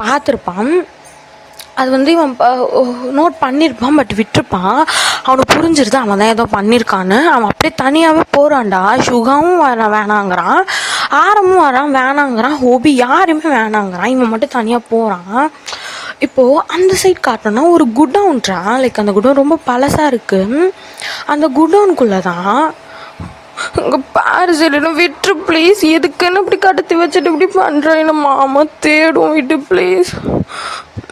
பார்த்துருப்பான். அது வந்து இவன் நோட் பண்ணியிருப்பான், பட் விட்டுருப்பான். அவனுக்கு புரிஞ்சிருது அவன் தான் ஏதோ பண்ணியிருக்கான்னு. அவன் அப்படியே தனியாகவே போகிறான்டா. சுகாவும் வேணாங்கிறான், ஆரமும் வரான் வேணாங்கிறான், ஹோபி யாருமே வேணாங்கிறான், இவன் மட்டும் தனியாக போகிறான். இப்போது அந்த சைட் காட்டணும்னா ஒரு குடவுன்றான். லைக் அந்த குடவுன் ரொம்ப பழசாக இருக்குது. அந்த குடவுனுக்குள்ளே தான் இங்கே பாரு சரின்னு விட்டுரு ப்ளீஸ். எதுக்குன்னு இப்படி கடத்தி வச்சுட்டு இப்படி பண்ணுறேன், என்ன மாமா தேடும் விட்டு ப்ளீஸ்.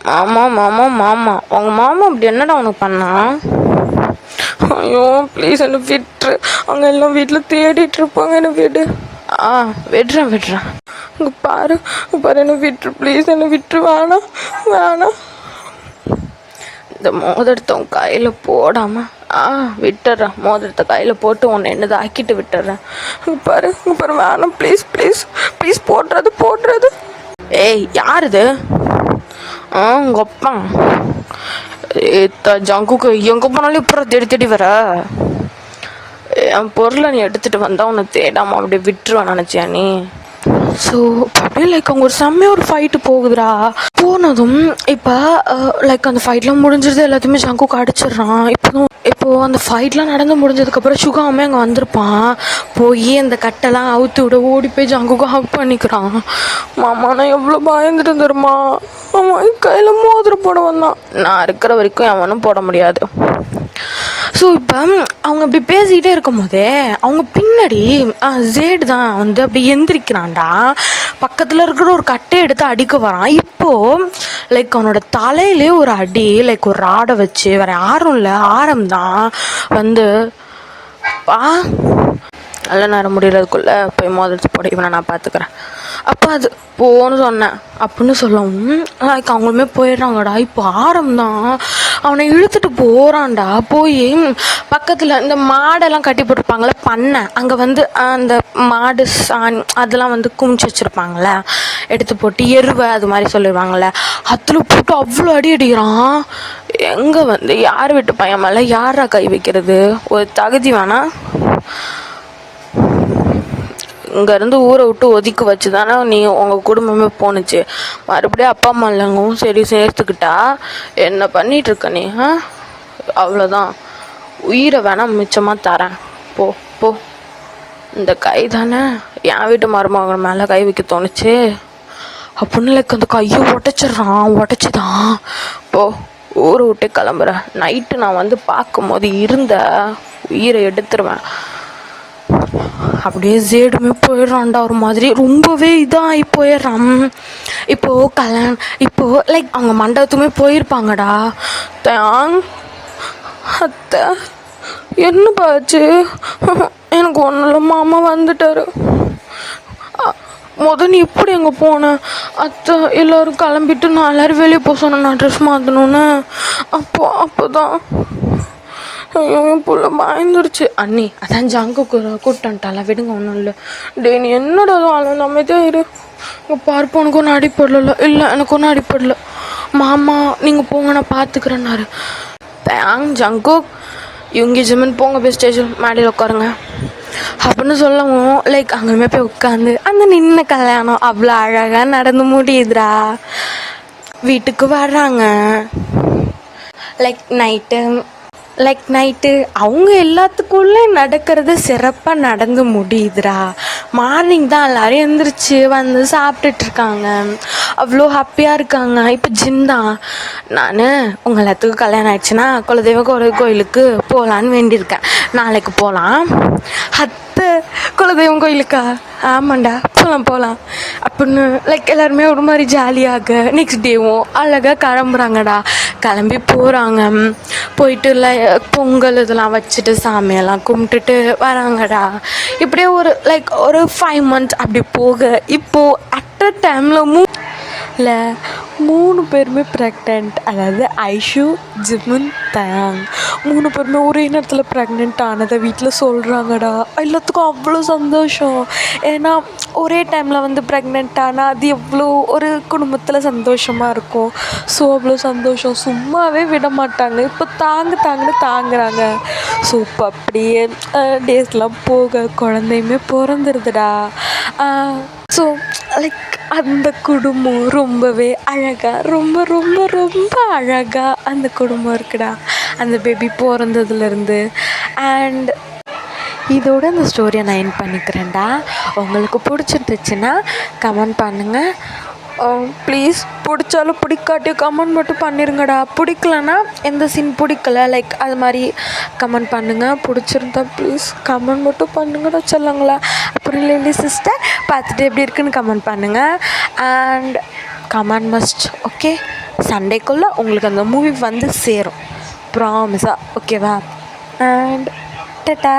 மாமா மாமா மாமா உங்கள் மாமா அப்படி என்னடா உனக்கு பண்ணான்? ஐயோ ப்ளீஸ் என்ன விட்டுரு, அங்கே எல்லாம் வீட்டில் தேடிட்டு இருப்பாங்க, என்ன விடு. விடுறேன் இங்கே பாரு என்ன விட்டுரு ப்ளீஸ், என்ன விட்டுரு, வேணாம் வேணாம். இந்த மோதிரத்தை உன் கையில் போடாமல் விட்டுறேன். மோதிரத்தை கையில் போட்டு உன்னை என்னது ஆக்கிட்டு விட்டுறேன். பாரு வேணாம் ப்ளீஸ் போடுறது. ஏய் யார் இது? உங்கள் அப்பா. ஜங்குக்கு எங்கே போனாலும் இப்போ தேடி வர. என் பொருளை நீ எடுத்துகிட்டு வந்தால் உன்னை தேடாமல் அப்படியே விட்டுருவேன் நினச்சியா நீ? ஸோ அப்படியே லைக் அவங்க ஒரு செம்மையாக ஒரு ஃபைட்டு போகுதுடா. போனதும் இப்போ லைக் அந்த ஃபைட்லாம் முடிஞ்சிருது, எல்லாத்தையுமே ஜங்குக்கு அடிச்சிடுறான். இப்போது அந்த ஃபைட்லாம் நடந்து முடிஞ்சதுக்கப்புறம் சுகாமே அங்கே வந்திருப்பான். போய் அந்த கட்டெல்லாம் அவுத்து விட ஓடி போய் ஜங்குக்கு ஹக் பண்ணிக்கிறான். மாமா நான் எவ்வளோ பயந்துட்டு தருமா, அவன் கையில் மோதிரம் போட வந்தான். நான் இருக்கிற வரைக்கும் அவனும் போட முடியாது. ஸோ இப்போ அவங்க அப்படி பேசிக்கிட்டே இருக்கும் போதே அவங்க பின்னாடி ஜேடு தான் வந்து அப்படி எந்திரிக்கிறான்டா. பக்கத்தில் இருக்கிற ஒரு கட்டை எடுத்து அடிக்க வரான். இப்போது லைக் அவனோட தலையிலே ஒரு அடி, லைக் ஒரு ராடை வச்சு, வேறு யாரும் இல்லை ஆரம் தான் வந்து நல்ல நேரம் முடிகிறதுக்குள்ளே போய் மோதிரத்து போட இவனை நான் பார்த்துக்கிறேன். அப்போ அது போன்னு சொன்னேன் அப்படின்னு சொல்லவும் லைக் அவங்களுமே போயிடுறாங்கடா. இப்போ ஆரம் தான் அவனை இழுத்துட்டு போகிறான்டா. போய் பக்கத்தில் இந்த மாடெல்லாம் கட்டி போட்டிருப்பாங்களே பண்ணை, அங்கே வந்து அந்த மாடு அதெல்லாம் வந்து குமிச்சு வச்சுருப்பாங்களே, எடுத்து போட்டு எருவை அது மாதிரி சொல்லிடுவாங்களே, அதில் போட்டு அவ்வளோ அடி அடிக்கிறான். எங்கே வந்து யார் வீட்டு பையன் மேலே யாரா கை வைக்கிறது? ஒரு தகுதி வேணா? இங்கேருந்து ஊரை விட்டு ஒதுக்கி வச்சு தானே நீ உங்கள் குடும்பமே போணுச்சு. மறுபடியும் அப்பா அம்மா இல்லைங்கவும் சரி சேர்த்துக்கிட்டா என்ன பண்ணிகிட்ருக்க நீ? அவ்வளோதான், உயிரை வேணால் மிச்சமாக தரேன், போ. இந்த கை தானே என் வீட்டு மருமகன் மேலே கை வைக்க தோணுச்சு அப்படின்னு லைக் அந்த கையை உடச்சிதான். போ, ஊரை விட்டே கிளம்புறேன். நைட்டு நான் வந்து பார்க்கும்போது இருந்த உயிரை எடுத்துருவேன். அப்படியே ஜேடுமே போயிடுறான்டா. ஒரு மாதிரி ரொம்பவே இதாகி போயிடுறான். இப்போது லைக் அவங்க மண்டபத்துமே போயிருப்பாங்கடா. அத்தை என்ன பாச்சு? எனக்கு ஒன்றும் இல்லை, மாமா வந்துட்டாரு. நீ இப்படி எங்கே போன? அத்தை எல்லோரும் கிளம்பிட்டு நான் எல்லோரும் வெளியே போக சொன்னேன், நான் ட்ரெஸ் மாற்றணுன்னு. அப்போதான் ஐயோ என் புள்ள பயந்துருச்சு. அண்ணி அதான் ஜங்கு கூப்பிட்டான்ட்டால, விடுங்க ஒன்றும் இல்லை. டே நீ என்னோட ஆளும் அமைதியாக இரு. இங்கே பார்ப்போம், உனக்கு ஒன்றும் அடிப்படல. இல்லை எனக்கு ஒன்றும் அடிப்படல மாமா, நீங்கள் போங்க நான் பார்த்துக்கிறேன்னாரு. ஜங்கு இவங்க ஜிம்மன் போங்க போய் ஸ்டேஷன் மேடையில் உட்காருங்க அப்படின்னு சொல்லவும் லைக் அங்கேயுமே போய் உட்காந்து அந்த நின்ன கல்யாணம் அவ்வளோ அழகாக நடந்து முடியுதுடா. வீட்டுக்கு வர்றாங்க. லைக் நைட்டு அவங்க எல்லாத்துக்குள்ளே நடக்கிறது சிறப்பாக நடந்து முடியுதுடா. மார்னிங் தான் எல்லோரும் எழுந்திரிச்சு வந்து சாப்பிட்டுட்ருக்காங்க, அவ்வளோ ஹாப்பியாக இருக்காங்க. இப்போ ஜிந்தான் நான் உங்கள் எல்லாத்துக்கும் கல்யாணம் ஆயிடுச்சுன்னா குலதெய்வ கோயிலுக்கு போகலான்னு வேண்டியிருக்கேன். நாளைக்கு போகலாம். அத்தை குலதெய்வம் கோயிலுக்கா? ஆமாண்டா போகலாம் அப்படின்னு லைக் எல்லாருமே ஒரு மாதிரி ஜாலியாக நெக்ஸ்ட் டேவும் அழகாக கிளம்புறாங்கடா. கிளம்பி போகிறாங்க. போயிட்டு பொங்கல் இதெல்லாம் வச்சுட்டு சாமியெல்லாம் கும்பிட்டுட்டு வராங்கடா. இப்படியே ஒரு 5 months அப்படி போக இப்போது அட் அ டைமில் இல்லை 3 பேருமே ப்ரெக்னென்ட். அதாவது ஐஷு, ஜிமுன், தயாங் 3 பேருமே ஒரே நேரத்தில் ப்ரெக்னென்ட் ஆனதை வீட்டில் சொல்கிறாங்கடா. எல்லாத்துக்கும் அவ்வளோ சந்தோஷம். ஏன்னா ஒரே டைமில் வந்து ப்ரெக்னென்ட் ஆனால் அது எவ்வளோ ஒரு குடும்பத்தில் சந்தோஷமாக இருக்கும். ஸோ அவ்வளோ சந்தோஷம், சும்மாவே விட மாட்டாங்க. இப்போ தாங்கன்னு தாங்குறாங்க. ஸோ இப்போ அப்படியே டேஸ்லாம் போக குழந்தையுமே பிறந்துருதுடா. ஸோ ஸோ லைக் அந்த குடும்பம் ரொம்பவே அழகாக ரொம்ப ரொம்ப ரொம்ப அழகாக அந்த குடும்பம் இருக்குடா அந்த பேபி பிறந்ததுலேருந்து. அண்ட் இதோட இந்த ஸ்டோரியை நான் என் பண்ணிக்கிறேன்டா. உங்களுக்கு பிடிச்சிருந்துச்சுன்னா கமெண்ட் பண்ணுங்கள். ப்ளீஸ் பிடிச்சாலும் பிடிக்காட்டி கமெண்ட் மட்டும் பண்ணிடுங்கடா. பிடிக்கலன்னா எந்த சீன் பிடிக்கல லைக் அது மாதிரி கமெண்ட் பண்ணுங்கள். பிடிச்சிருந்தா ப்ளீஸ் கமெண்ட் மட்டும் பண்ணுங்கடா சொல்லுங்களா. அப்புறம் லில்லி சிஸ்டர் பார்த்துட்டு எப்படி இருக்குன்னு கமெண்ட் பண்ணுங்கள். And comment must okay. சண்டேக்குள்ளே உங்களுக்கு அந்த மூவி வந்து சேரும் ப்ராமிஸாக, ஓகேவா? And ta-ta.